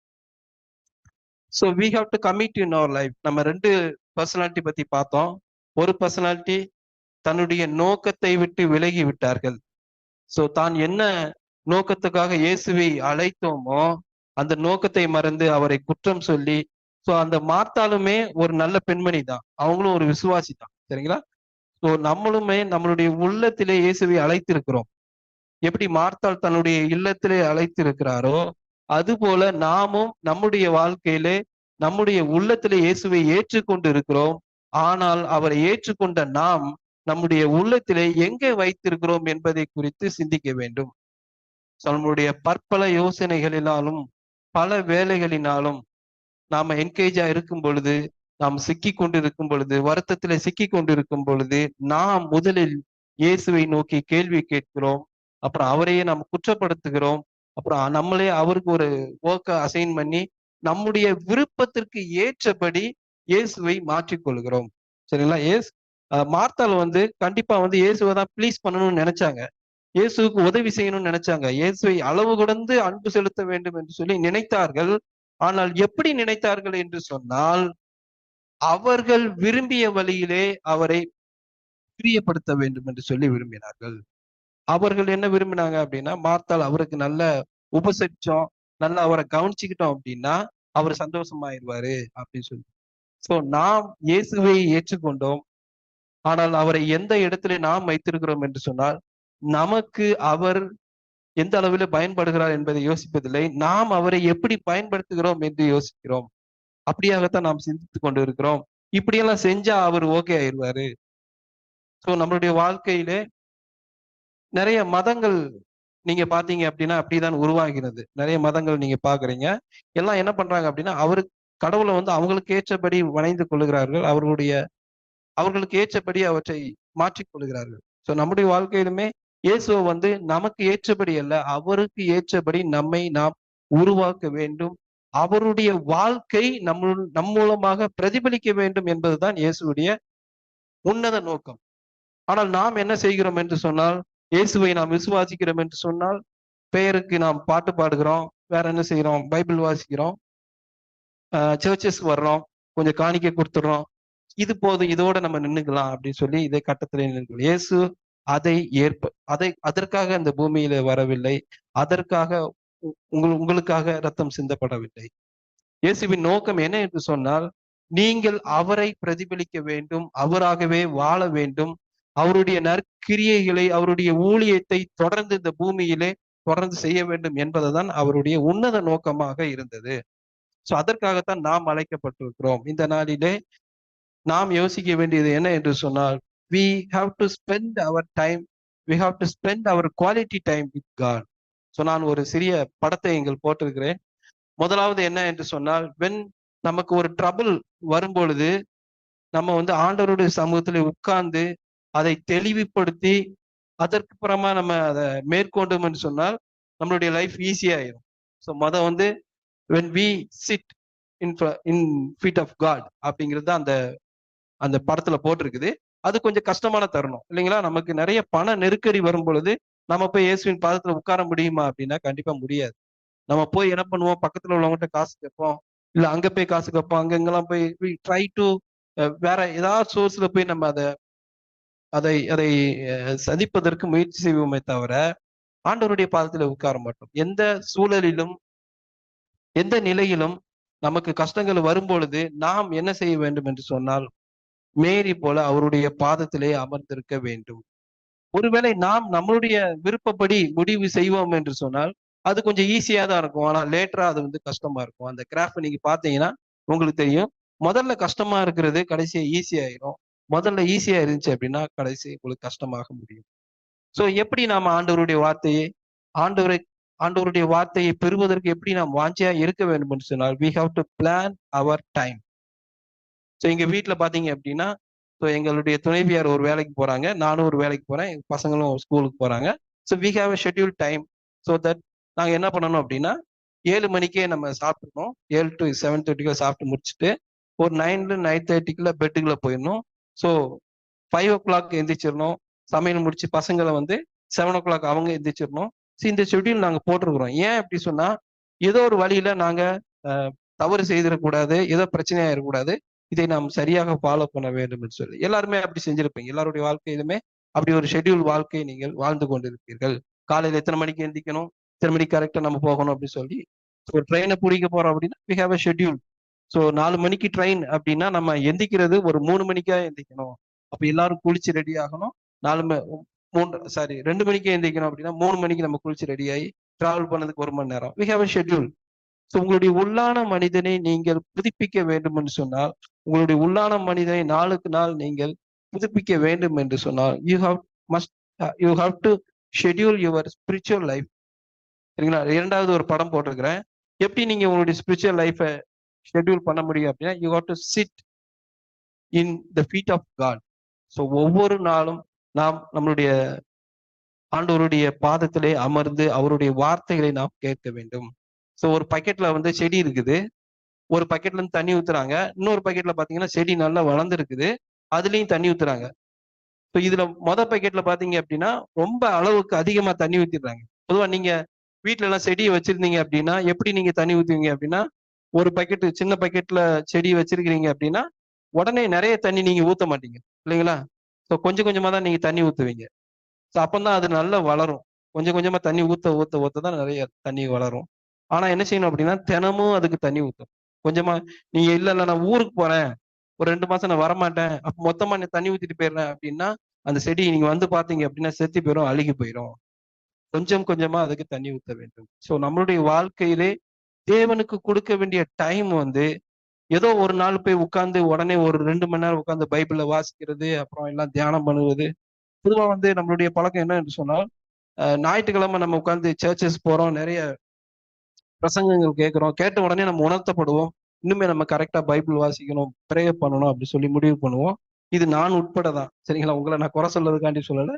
we have to commit in our life. நம்ம 2 பர்சனாலிட்டி பத்தி பார்த்தோம். ஒரு பர்சனாலிட்டி தன்னுடைய நோக்கத்தை விட்டு விலகி விட்டார்கள். தான் என்ன நோக்கத்துக்காக இயேசுவை அழைத்தோமோ அந்த நோக்கத்தை மறந்து அவரை குற்றம் சொல்லி அந்த மார்த்தாலுமே ஒரு நல்ல பெண்மணி தான். அவங்களும் ஒரு விசுவாசி தான். சரிங்களா? நம்மளுமே நம்மளுடைய உள்ளத்திலே இயேசுவை அழைத்திருக்கிறோம். எப்படி மார்த்தாள் தன்னுடைய இல்லத்திலே அழைத்திருக்கிறாரோ அது போல நாமும் நம்முடைய வாழ்க்கையிலே நம்முடைய உள்ளத்திலே இயேசுவை ஏற்றுக்கொண்டு இருக்கிறோம். ஆனால் அவரை ஏற்றுக்கொண்ட நாம் நம்முடைய உள்ளத்திலே எங்கே வைத்திருக்கிறோம் என்பதை குறித்து சிந்திக்க வேண்டும். நம்முடைய பற்பல யோசனைகளினாலும் பல வேலைகளினாலும் நாம என்கேஜா இருக்கும் பொழுது, நாம் சிக்கி கொண்டிருக்கும் பொழுது, வருத்தத்திலே சிக்கி கொண்டிருக்கும் பொழுது, நாம் முதலில் இயேசுவை நோக்கி கேள்வி கேட்கிறோம். அப்புறம் அவரையே நாம் குற்றப்படுத்துகிறோம். அப்புறம் நம்மளே அவருக்கு ஒரு ஒர்க்க அசைன் பண்ணி நம்முடைய விருப்பத்திற்கு ஏற்றபடி இயேசுவை மாற்றிக்கொள்கிறோம். சரிங்களா? மார்த்தாள் வந்து கண்டிப்பா வந்து இயேசுவை தான் ப்ளீஸ் பண்ணணும்னு நினைச்சாங்க. இயேசுவுக்கு உதவி செய்யணும்னு நினைச்சாங்க. இயேசுவை அளவு கடந்து அன்பு செலுத்த வேண்டும் என்று சொல்லி நினைத்தார்கள். ஆனால் எப்படி நினைத்தார்கள் என்று சொன்னால், அவர்கள் விரும்பிய வழியிலே அவரை பிரியப்படுத்த வேண்டும் என்று சொல்லி விரும்பினார்கள். அவர்கள் என்ன விரும்பினாங்க அப்படின்னா, மார்த்தாள் அவருக்கு நல்ல உபசரிச்சோம், நல்லா அவரை கவனிச்சுக்கிட்டோம் அப்படின்னா, அவர் சந்தோஷமாயிருவாரு அப்படின்னு சொல்லி. நாம் இயேசுவை ஏற்றுக்கொண்டோம். ஆனால் அவரை எந்த இடத்திலே நாம் வைத்திருக்கிறோம் என்று சொன்னால், நமக்கு அவர் எந்த அளவிலே பயன்படுகிறார் என்பதை யோசிப்பதில்லை. நாம் அவரை எப்படி பயன்படுத்துகிறோம் என்று யோசிக்கிறோம். அப்படியாகத்தான் நாம் சிந்தித்துக் கொண்டு இருக்கிறோம். இப்படியெல்லாம் செஞ்சா அவர் ஓகே ஆயிடுவாரு. நம்மளுடைய வாழ்க்கையிலே நிறைய மதங்கள் நீங்க பாத்தீங்க அப்படின்னா அப்படிதான் உருவாகிறது. நிறைய மதங்கள் நீங்க பாக்குறீங்க. எல்லாம் என்ன பண்றாங்க அப்படின்னா, கடவுளை வந்து அவங்களுக்கு ஏற்றபடி வணைந்து கொள்ளுகிறார்கள். அவர்களுடைய அவர்களுக்கு ஏற்றபடி அவற்றை மாற்றிக் கொள்கிறார்கள். சோ நம்முடைய வாழ்க்கையிலுமே இயேசுவை வந்து நமக்கு ஏற்றபடி அல்ல, அவருக்கு ஏற்றபடி நம்மை நாம் உருவாக்க வேண்டும். அவருடைய வாழ்க்கை நம் மூலமாக பிரதிபலிக்க வேண்டும் என்பதுதான் இயேசுடைய உன்னத நோக்கம். ஆனால் நாம் என்ன செய்கிறோம் என்று சொன்னால், இயேசுவை நாம் விசுவாசிக்கிறோம் என்று சொன்னால், பெயருக்கு நாம் பாட்டு பாடுகிறோம், வேற என்ன செய்கிறோம், பைபிள் வாசிக்கிறோம், சர்ச்சஸ் வர்றோம், கொஞ்சம் காணிக்கை கொடுத்துடுறோம், இது போதும், இதோட நம்ம நின்னுக்கலாம் அப்படின்னு சொல்லி இதை கட்டத்திலே நின்றுக்கிறோம். இயேசு அதை அதற்காக அந்த பூமியில வரவில்லை, அதற்காக உங்களுக்காக ரத்தம் சிந்தப்படவில்லை. இயேசுவின் நோக்கம் என்ன என்று சொன்னால், நீங்கள் அவரை பிரதிபலிக்க வேண்டும், அவராகவே வாழ வேண்டும், அவருடைய நற்கிரியைகளை, அவருடைய ஊழியத்தை தொடர்ந்து இந்த பூமியிலே தொடர்ந்து செய்ய வேண்டும் என்பதுதான் அவருடைய உன்னத நோக்கமாக இருந்தது. சோ அதற்காகத்தான் நாம் அழைக்கப்பட்டிருக்கிறோம். இந்த நாளிலே நாம் யோசிக்க வேண்டியது என்ன என்று சொன்னால், we have to spend our time, we have to spend our quality time with God. So நான் ஒரு சிறிய படத்தை இங்கே போட்டிருக்கிறேன். முதலாவது என்ன என்று சொன்னால், நமக்கு ஒரு ட்ரபிள் வரும்பொழுது நம்ம வந்து ஆண்டவருடைய சமூகத்தில் உட்கார்ந்து அதை தெளிவுபடுத்தி அதற்கு அப்புறமா நம்ம அதை மேற்கொண்டோம் என்று சொன்னால் நம்மளுடைய லைஃப் ஈஸியா ஆயிரும். ஸோ வந்து when we sit in feet of God அப்படிங்கிறது அந்த அந்த படத்துல போட்டிருக்குது. அது கொஞ்சம் கஷ்டமான தருணம் இல்லைங்களா? நமக்கு நிறைய பண நெருக்கடி வரும் பொழுது நம்ம போய் இயேசுவின் பாதத்துல உட்கார முடியுமா அப்படின்னா கண்டிப்பா முடியாது. நம்ம போய் என்ன பண்ணுவோம், பக்கத்துல உள்ளவங்ககிட்ட காசு கேட்போம், இல்ல அங்க போய் காசு கேட்போம், அங்கெல்லாம் போய் ட்ரை டு வேற ஏதாவது சோர்ஸ்ல போய் நம்ம அதை அதை சதிப்பதற்கு முயற்சி செய்வோமே தவிர ஆண்டவருடைய பாதத்துல உட்கார மாட்டோம். எந்த சூழலிலும் எந்த நிலையிலும் நமக்கு கஷ்டங்கள் வரும்பொழுது நாம் என்ன செய்ய வேண்டும் என்று சொன்னால், மேரி போல அவருடைய பாதத்திலே அமர்ந்திருக்க வேண்டும். ஒருவேளை நாம் நம்மளுடைய விருப்பப்படி முடிவு செய்வோம் என்று சொன்னால் அது கொஞ்சம் ஈஸியா தான் இருக்கும். ஆனா லேட்டரா அது வந்து கஷ்டமா இருக்கும். அந்த கிராஃப் நீங்க பாத்தீங்கன்னா உங்களுக்கு தெரியும். முதல்ல கஷ்டமா இருக்கிறது கடைசியா ஈஸியா ஆயிரும். முதல்ல ஈஸியா இருந்துச்சு அப்படின்னா கடைசி உங்களுக்கு கஷ்டமாக முடியும். சோ எப்படி நாம ஆண்டவருடைய வார்த்தையை பெறுவதற்கு எப்படி நாம் வாஞ்சியா இருக்க வேண்டும் என்று சொன்னால், we have to plan our time. So எங்க வீட்டுல பாத்தீங்க அப்படின்னா, ஸோ எங்களுடைய துணைவியார் ஒரு வேலைக்கு போறாங்க, நானும் ஒரு வேலைக்கு போறேன், எங்க பசங்களும் ஸ்கூலுக்கு போறாங்க. So we have a scheduled time so that நாங்க என்ன பண்ணணும் அப்படின்னா 7 மணிக்கே நம்ம சாப்பிடணும். 7 to 7:30 சாப்பிட்டு முடிச்சுட்டு ஒரு 9 to 9:30 பெட்டுக்குள்ள போயிடணும். So 5 o'clock எந்திரிச்சிடணும். சமையல் முடிச்சு பசங்களை வந்து 7 o'clock அவங்க எந்திரிச்சிடணும். இந்த ஷெட்யூல் நாங்க போட்டிருக்கிறோம். ஏன் அப்படி சொன்னா, ஏதோ ஒரு வழியில நாங்க தவறு செய்திடக்கூடாது, ஏதோ பிரச்சனையா இருக்கக்கூடாது, இதை நாம் சரியாக ஃபாலோ பண்ண வேண்டும் என்று சொல்லி எல்லாருமே அப்படி செஞ்சிருப்பீங்க. எல்லாருடைய வாழ்க்கையிலுமே அப்படி ஒரு ஷெட்யூல் வாழ்க்கையை நீங்கள் வாழ்ந்து கொண்டிருப்பீர்கள். காலையில எத்தனை மணிக்கு எந்திக்கணும், எத்தனை மணிக்கு கரெக்டா நம்ம போகணும் அப்படின்னு சொல்லி ஒரு ட்ரெயினை பிடிக்க போறோம் அப்படின்னா we have a schedule. So 4 மணிக்கு ட்ரெயின் அப்படின்னா நம்ம எந்திக்கிறது ஒரு 3 மணிக்கா எந்திக்கணும். அப்ப எல்லாரும் குளிச்சு ரெடி ஆகணும். 2 மணிக்கு எந்திக்கணும் அப்படின்னா 3 மணிக்கு நம்ம குளிச்சு ரெடி ஆகி டிராவல் பண்ணதுக்கு 1 மணி நேரம். we have a schedule. So உங்களுடைய உள்ளான மனிதனை நீங்கள் புதுப்பிக்க வேண்டும் என்று சொன்னால், உங்களுடைய உள்ளான மனிதனை நாளுக்கு நாள் நீங்கள் புதுப்பிக்க வேண்டும் என்று சொன்னால், you have to schedule your spiritual life. சரிங்களா? இரண்டாவது ஒரு படம் போட்டிருக்கிறேன். எப்படி நீங்க உங்களுடைய ஸ்பிரிச்சுவல் லைஃபை ஷெட்யூல் பண்ண முடியும் அப்படின்னா, you have to sit in the feet of God. So ஒவ்வொரு நாளும் நாம் நம்மளுடைய ஆண்டவருடைய பாதத்திலே அமர்ந்து அவருடைய வார்த்தைகளை நாம் கேட்க வேண்டும். ஸோ ஒரு பக்கெட்ல வந்து செடி இருக்குது, ஒரு பக்கெட்ல இருந்து தண்ணி ஊத்துறாங்க, இன்னொரு பக்கெட்ல பாத்தீங்கன்னா செடி நல்லா வளர்ந்துருக்குது, அதுலயும் தண்ணி ஊத்துறாங்க. ஸோ இதுல பக்கெட்ல பாத்தீங்க அப்படின்னா ரொம்ப அளவுக்கு அதிகமா தண்ணி ஊத்திடுறாங்க. பொதுவா நீங்க வீட்டுல எல்லாம் செடியை வச்சிருந்தீங்க அப்படின்னா எப்படி நீங்க தண்ணி ஊத்துவீங்க அப்படின்னா, ஒரு பக்கெட் சின்ன பக்கெட்ல செடி வச்சிருக்கிறீங்க அப்படின்னா உடனே நிறைய தண்ணி நீங்க ஊத்த மாட்டீங்க இல்லைங்களா? ஸோ கொஞ்சம் கொஞ்சமா தான் நீங்க தண்ணி ஊத்துவீங்க. ஸோ அப்பந்தான் அது நல்லா வளரும். கொஞ்சம் கொஞ்சமா தண்ணி ஊத்த தான் நிறைய தண்ணி வளரும். ஆனா என்ன செய்யணும் அப்படின்னா, தினமும் அதுக்கு தண்ணி ஊத்தும். கொஞ்சமா நீங்க இல்ல நான் ஊருக்கு போறேன், ஒரு 2 மாசம் நான் வரமாட்டேன், அப்ப மொத்தமா நீ தண்ணி ஊத்திட்டு போயிடுறேன் அப்படின்னா அந்த செடி நீங்க வந்து பாத்தீங்க அப்படின்னா செத்து போயிடும், அழுகி போயிடும். கொஞ்சம் கொஞ்சமா அதுக்கு தண்ணி ஊத்த வேண்டும். ஸோ நம்மளுடைய வாழ்க்கையிலே தேவனுக்கு கொடுக்க வேண்டிய டைம் வந்து ஏதோ ஒரு நாள் போய் உட்கார்ந்து உடனே ஒரு 2 மணி நேரம் உட்கார்ந்து பைபிள வாசிக்கிறது, அப்புறம் எல்லாம் தியானம் பண்ணுவது. பொதுவா வந்து நம்மளுடைய பழக்கம் என்ன என்று சொன்னால், ஞாயிற்றுக்கிழமை நம்ம உட்கார்ந்து சர்ச்சஸ் போறோம், நிறைய பிரசங்கங்கள் கேட்கிறோம், கேட்ட உடனே நம்ம உணர்த்தப்படுவோம், இன்னுமே நம்ம கரெக்டா பைபிள் வாசிக்கணும், ப்ரே பண்ணணும் அப்படி சொல்லி முடிவு பண்ணுவோம். இது நான் உட்பட தான். சரிங்களா? உங்கள நான் குறை சொல்றதுக்காண்டி சொல்லல.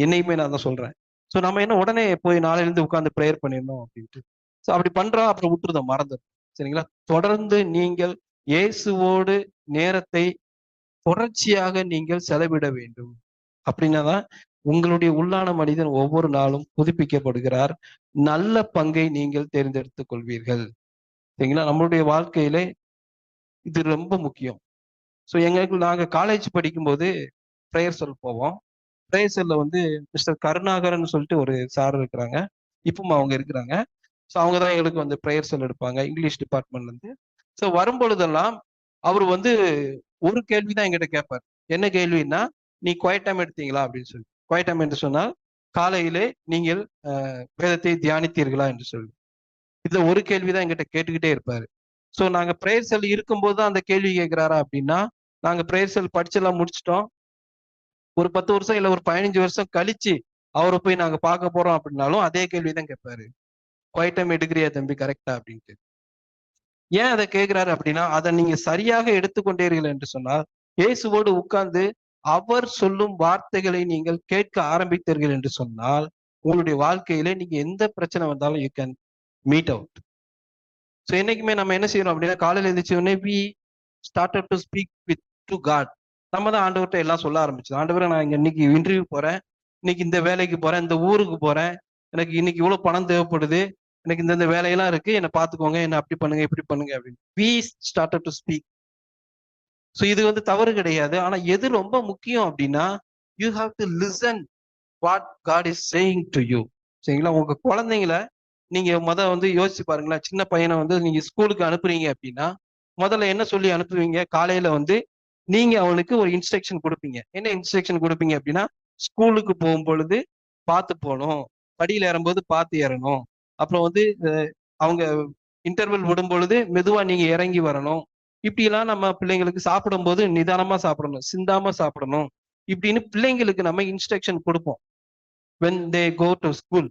என்னையுமே நான் தான் சொல்றேன். ஸோ நம்ம என்ன உடனே போய் நாளையிலிருந்து உட்கார்ந்து பிரேயர் பண்ணிடணும் அப்படின்ட்டு. ஸோ அப்படி பண்றோம், அப்புறம் விட்டுருதோம், மறந்துரும். சரிங்களா? தொடர்ந்து நீங்கள் இயேசுவோடு நேரத்தை தொடர்ச்சியாக நீங்கள் செலவிட வேண்டும். அப்படின்னா தான் உங்களுடைய உள்ளான மனிதன் ஒவ்வொரு நாளும் புதுப்பிக்கப்படுகிறார். நல்ல பங்கை நீங்கள் தேர்ந்தெடுத்துக் கொள்வீர்கள். சரிங்களா? நம்மளுடைய வாழ்க்கையிலே இது ரொம்ப முக்கியம். ஸோ நாங்க காலேஜ் படிக்கும்போது பிரேயர் செல் போவோம். பிரேயர் செல்ல வந்து மிஸ்டர் கருணாகரன் சொல்லிட்டு ஒரு சார் இருக்கிறாங்க. இப்பவும் அவங்க இருக்கிறாங்க. ஸோ அவங்க தான் எங்களுக்கு வந்து பிரேயர் செல் எடுப்பாங்க இங்கிலீஷ் டிபார்ட்மெண்ட்ல இருந்து. ஸோ வரும்பொழுதெல்லாம் அவர் வந்து ஒரு கேள்வி தான் எங்கிட்ட கேட்பார். என்ன கேள்வின்னா, நீ குவைட் டைம் எடுத்தீங்களா அப்படின்னு சொல்லி. குவைட் டைம் என்று சொன்னால் காலையிலே நீங்கள் வேதத்தை தியானித்தீர்களா என்று சொல்லி. இதுல ஒரு கேள்விதான் எங்கிட்ட கேட்டுக்கிட்டே இருப்பாரு. சோ நாங்க பிரேயர் செல் இருக்கும்போது தான் அந்த கேள்வி கேட்கிறாரா அப்படின்னா, நாங்க பிரேயர் செல் படிச்செல்லாம் முடிச்சிட்டோம். ஒரு 10 வருஷம் இல்ல ஒரு 15 வருஷம் கழிச்சு அவரை போய் நாங்க பார்க்க போறோம் அப்படின்னாலும் அதே கேள்விதான் கேட்பாரு. குவைட் டைம் எடுக்கிறியா தம்பி கரெக்டா அப்படின்ட்டு. ஏன் அதை கேட்கிறாரு அப்படின்னா, அதை நீங்க சரியாக எடுத்துக்கொண்டீர்கள் என்று சொன்னால், இயேசுவோடு உட்கார்ந்து அவர் சொல்லும் வார்த்தைகளை நீங்கள் கேட்க ஆரம்பித்தீர்கள் என்று சொன்னால், உங்களுடைய வாழ்க்கையிலே நீங்க எந்த பிரச்சனை வந்தாலும் you can meet out. So என்னைக்குமே நம்ம என்ன செய்யறோம் அப்படின்னா, காலையில எழுந்திரிச்ச உடனே we started to speak with to God. நம்ம தான் ஆண்டவர்கிட்ட எல்லாம் சொல்ல ஆரம்பிச்சோம். ஆண்டவரே, நான் இங்க இன்னைக்கு இன்டர்வியூ போறேன், இன்னைக்கு இந்த வேலைக்கு போறேன், இந்த ஊருக்கு போறேன், எனக்கு இன்னைக்கு இவ்வளவு பணம் தேவைப்படுது, எனக்கு இந்த வேலையெல்லாம் இருக்கு, என்னை பார்த்துக்கோங்க, என்ன அப்படி பண்ணுங்க இப்படி பண்ணுங்க அப்படின்னு we started to speak. So இது வந்து தவறு கிடையாது. ஆனா எது ரொம்ப முக்கியம் அப்படின்னா, you have to listen what God is saying to you. சரிங்களா? உங்க குழந்தைங்களை நீங்க வந்து யோசிச்சு பாருங்களேன். சின்ன பையனை வந்து நீங்க ஸ்கூலுக்கு அனுப்புறீங்க அப்படின்னா, முதல்ல என்ன சொல்லி அனுப்புவீங்க? காலையில வந்து நீங்க அவனுக்கு ஒரு இன்ஸ்ட்ரக்ஷன் கொடுப்பீங்க. என்ன இன்ஸ்ட்ரக்ஷன் கொடுப்பீங்க அப்படின்னா, ஸ்கூலுக்கு போகும் பொழுது பார்த்து போகணும், படியில ஏறும்போது பார்த்து ஏறணும், அப்புறம் வந்து அவங்க இன்டர்வல் விடும் பொழுது மெதுவா நீங்க இறங்கி வரணும். இப்படி எல்லாம் நம்ம பிள்ளைங்களுக்கு சாப்பிடும்போது நிதானமா சாப்பிடணும், சிந்தாம சாப்பிடணும். இப்படின்னு பிள்ளைங்களுக்கு நம்ம இன்ஸ்ட்ரக்ஷன் கொடுப்போம் when they go to school.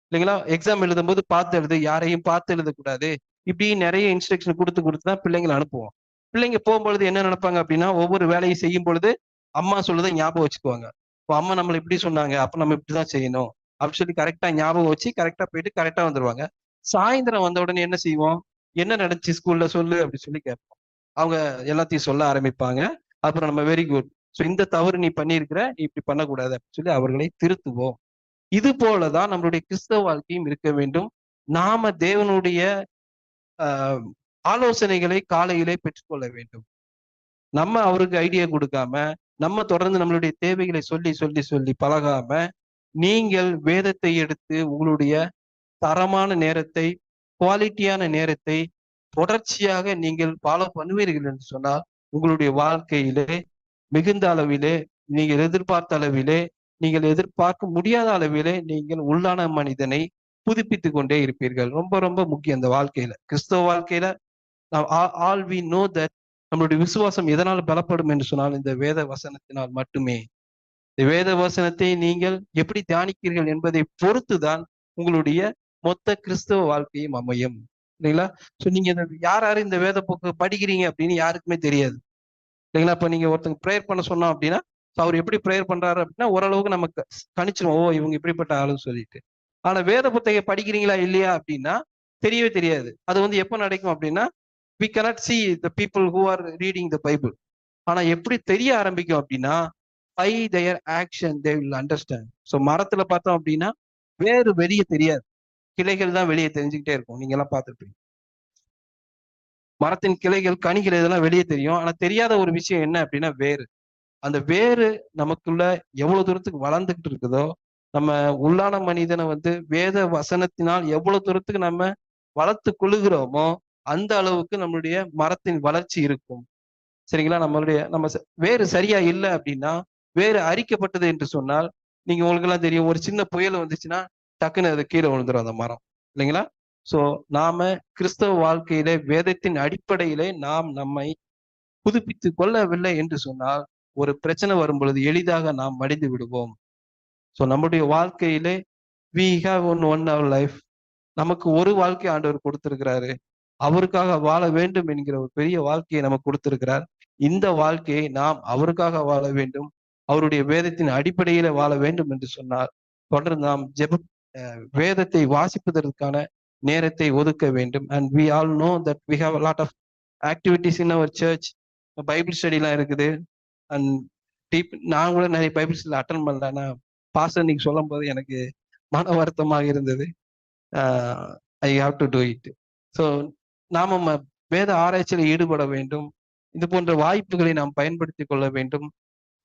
இல்லைங்களா? எக்ஸாம் எழுதும்போது பார்த்து எழுது, யாரையும் பார்த்து எழுதக்கூடாது. இப்படி நிறைய இன்ஸ்ட்ரக்ஷன் கொடுத்து கொடுத்து தான் பிள்ளைங்களை அனுப்புவோம். பிள்ளைங்க போகும்பொழுது என்ன நினைப்பாங்க அப்படின்னா, ஒவ்வொரு வேலையை செய்யும் பொழுது அம்மா சொல்லுதை ஞாபகம் வச்சுக்குவாங்க. இப்போ அம்மா நம்மளை இப்படி சொன்னாங்க, அப்ப நம்ம இப்படிதான் செய்யணும் அப்படின்னு சொல்லி கரெக்டா ஞாபகம் வச்சு கரெக்டா போயிட்டு கரெக்டா வந்துருவாங்க. சாயந்தரம் வந்த உடனே என்ன செய்வோம்? என்ன நடந்துச்சு ஸ்கூல்ல சொல்லு அப்படின்னு சொல்லி கேட்போம். அவங்க எல்லாத்தையும் சொல்ல ஆரம்பிப்பாங்க. அப்புறம் நம்ம வெரி குட், ஸோ இந்த தவறு நீ பண்ணியிருக்கிற, நீ இப்படி பண்ணக்கூடாது அப்படின்னு சொல்லி அவர்களை திருத்துவோம். இது போலதான் நம்மளுடைய கிறிஸ்தவ வாழ்க்கையும் இருக்க வேண்டும். நாம தேவனுடைய ஆலோசனைகளை காலையிலே பெற்றுக்கொள்ள வேண்டும். நம்ம அவருக்கு ஐடியா கொடுக்காம, நம்ம தொடர்ந்து நம்மளுடைய தேவைகளை சொல்லி சொல்லி சொல்லி பழகாம, நீங்கள் வேதத்தை எடுத்து உங்களுடைய தரமான நேரத்தை, குவாலிட்டியான நேரத்தை தொடர்ச்சியாக நீங்கள் ஃபாலோ பண்ணுவீர்கள் என்று சொன்னால், உங்களுடைய வாழ்க்கையிலே மிகுந்த அளவிலே, நீங்கள் எதிர்பார்த்த அளவிலே, நீங்கள் எதிர்பார்க்க முடியாத அளவிலே நீங்கள் உள்ளான மனிதனை புதுப்பித்துக் கொண்டே இருப்பீர்கள். ரொம்ப ரொம்ப முக்கியம் இந்த வாழ்க்கையில. கிறிஸ்தவ வாழ்க்கையில ஆல் வி நோ தட் நம்மளுடைய விசுவாசம் எதனால் பலப்படும் என்று சொன்னால் இந்த வேத வசனத்தினால் மட்டுமே. இந்த வேத வசனத்தை நீங்கள் எப்படி தியானிக்கிறீர்கள் என்பதை பொறுத்துதான் உங்களுடைய மொத்த கிறிஸ்தவ வாழ்க்கையும் அமையும். இல்லைங்களா? சோ நீங்க யார் யாரு இந்த வேத புக்கு படிக்கிறீங்க அப்படின்னு யாருக்குமே தெரியாது. இல்லைங்களா? இப்ப நீங்க ஒருத்தங்க ப்ரேயர் பண்ண சொன்னோம் அப்படின்னா, அவர் எப்படி ப்ரேயர் பண்றாரு அப்படின்னா ஓரளவுக்கு நமக்கு கணிச்சிருவோம். ஓ, இவங்க இப்படிப்பட்ட ஆளுன்னு சொல்லிட்டு. ஆனா வேத புத்தகம் படிக்கிறீங்களா இல்லையா அப்படின்னா தெரியவே தெரியாது. அது வந்து எப்ப நடக்கும் அப்படின்னா, we cannot see the people who are reading the Bible. ஆனா எப்படி தெரிய ஆரம்பிக்கும் அப்படின்னா, by their action they will understand. So மரத்துல பார்த்தோம் அப்படின்னா வேறு வெளியே தெரியாது, கிளைகள் தான் வெளியே தெரிஞ்சுக்கிட்டே இருக்கும். நீங்க எல்லாம் பார்த்துருப்பீங்க. மரத்தின் கிளைகள், கனிகள் இதெல்லாம் வெளியே தெரியும். ஆனா தெரியாத ஒரு விஷயம் என்ன அப்படின்னா வேறு. அந்த வேறு நமக்குள்ள எவ்வளவு தூரத்துக்கு வளர்ந்துகிட்டு இருக்குதோ, நம்ம உள்ளான மனிதனை வந்து வேத வசனத்தினால் எவ்வளவு தூரத்துக்கு நம்ம வளர்த்து கொள்ளுகிறோமோ அந்த அளவுக்கு நம்மளுடைய மரத்தின் வளர்ச்சி இருக்கும். சரிங்களா? நம்ம வேறு சரியா இல்லை அப்படின்னா, வேறு அரிக்கப்பட்டது என்று சொன்னால், நீங்க உங்களுக்கு எல்லாம் தெரியும், ஒரு சின்ன புயல் வந்துச்சுன்னா டக்குன்னு அது கீழே விழுந்துரும் அந்த மரம். இல்லைங்களா? சோ நாம கிறிஸ்தவ வாழ்க்கையிலே வேதத்தின் அடிப்படையிலே நாம் நம்மை புதுப்பித்துக் கொள்ளவில்லை என்று சொன்னால், ஒரு பிரச்சனை வரும் பொழுது எளிதாக நாம் மடிந்து விடுவோம். சோ நம்முடைய வாழ்க்கையிலே we have one our life. நமக்கு ஒரு வாழ்க்கை ஆண்டவர் கொடுத்திருக்கிறாரு. அவருக்காக வாழ வேண்டும் என்கிற ஒரு பெரிய வாழ்க்கையை நமக்கு கொடுத்திருக்கிறார். இந்த வாழ்க்கையை நாம் அவருக்காக வாழ வேண்டும், அவருடைய வேதத்தின் அடிப்படையில வாழ வேண்டும் என்று சொன்னார். தொடர்ந்து நாம் வேதத்தை வாசிப்பதற்கான நேரத்தை ஒதுக்க வேண்டும். And we all know that we have a lot of activities in our church. Bible study எல்லாம் இருக்குது. அண்ட் நான் கூட நிறைய பைபிள் ஸ்டடி அட்டன் பண்ணல. நான் பாஸ்டர் நீங்க சொல்லும் போது எனக்கு மன வருத்தமாக இருந்தது. I have to do it. So நாம வேத ஆராய்ச்சியில் ஈடுபட வேண்டும். இது போன்ற வாய்ப்புகளை நாம் பயன்படுத்தி கொள்ள வேண்டும்.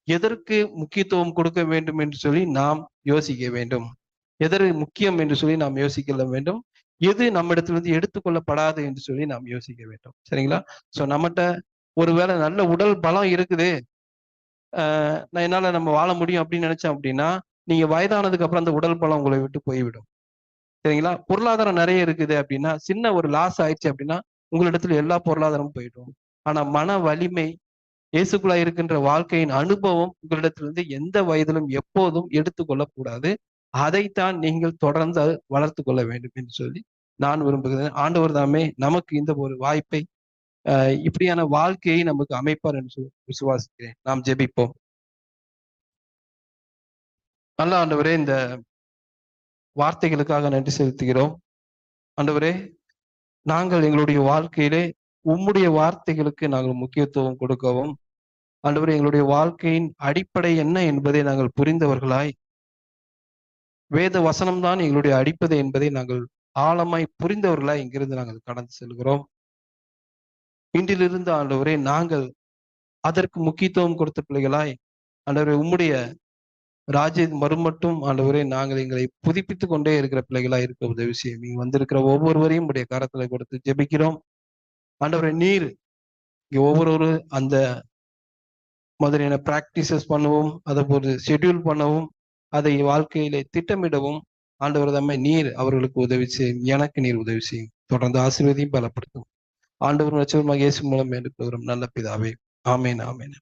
எதற்கு முக்கியத்துவம் கொடுக்க வேண்டும் என்று சொல்லி நாம் யோசிக்க வேண்டும். எதற்கு முக்கியம் என்று சொல்லி நாம் யோசிக்க வேண்டும். எது நம்மிடத்திலிருந்து எடுத்துக்கொள்ளப்படாது என்று சொல்லி நாம் யோசிக்க வேண்டும். சரிங்களா? ஸோ நம்மகிட்ட ஒருவேளை நல்ல உடல் பலம் இருக்குது, நான் என்னால நம்ம வாழ முடியும் அப்படின்னு நினைச்சேன் அப்படின்னா, நீங்க வயதானதுக்கு அப்புறம் அந்த உடல் பலம் உங்களை விட்டு போய்விடும். சரிங்களா? பொருளாதாரம் நிறைய இருக்குது அப்படின்னா, சின்ன ஒரு லாஸ் ஆயிடுச்சு அப்படின்னா உங்களிடத்துல எல்லா பொருளாதாரமும் போயிடும். ஆனா மன வலிமை, இயேசுக்குள்ளா இருக்கின்ற வாழ்க்கையின் அனுபவம் உங்களிடத்திலிருந்து எந்த வயதிலும் எப்போதும் எடுத்துக்கொள்ளக்கூடாது. அதைத்தான் நீங்கள் தொடர்ந்து வளர்த்து கொள்ள வேண்டும் என்று சொல்லி நான் விரும்புகிறேன். ஆண்டவர் தாமே நமக்கு இந்த ஒரு வாய்ப்பை, இப்படியான வாழ்க்கையை நமக்கு அமைப்பார் என்று சொல்லி விசுவாசிக்கிறேன். நாம் ஜெபிப்போம். நல்ல ஆண்டவரே, இந்த வார்த்தைகளுக்காக நன்றி செலுத்துகிறோம். ஆண்டவரே, நாங்கள் எங்களுடைய வாழ்க்கையிலே உம்முடைய வார்த்தைகளுக்கு நாங்கள் முக்கியத்துவம் கொடுக்கவும், ஆண்டவரே, எங்களுடைய வாழ்க்கையின் அடிப்படை என்ன என்பதை நாங்கள் புரிந்தவர்களாய், வேத வசனம்தான் எங்களுடைய அடிப்படை என்பதை நாங்கள் ஆழமாய் புரிந்தவர்களாய் இங்கிருந்து நாங்கள் கடந்து செல்கிறோம். இன்றிலிருந்து ஆண்டவரே, நாங்கள் அதற்கு முக்கியத்துவம் கொடுத்த பிள்ளைகளாய், ஆண்டவரே, உம்முடைய ராஜ்யம் மறுமட்டும் ஆண்டவரே நாங்கள் எங்களை புதுப்பித்துக் கொண்டே இருக்கிற பிள்ளைகளாய் இருக்க உதவி செய்யும். நீங்க வந்திருக்கிற ஒவ்வொருவரையும் உடைய கரத்துல கொடுத்து ஜெபிக்கிறோம். ஆண்டவரே, நீர் ஒவ்வொரு அந்த மாதிரியான பிராக்டிசஸ் பண்ணவும், அதை ஒரு ஷெட்யூல் பண்ணவும், அதை வாழ்க்கையிலே திட்டமிடவும் ஆண்டவர் தம்மை நீர் அவர்களுக்கு உதவி செய்யும். எனக்கு நீர் உதவி செய்யும். தொடர்ந்து ஆசீர்வதியும் பலப்படுத்தும். ஆண்டவர் இயேசு மூலம் வேண்டுகிறோம் நல்ல பிதாவே. ஆமேன், ஆமேன்.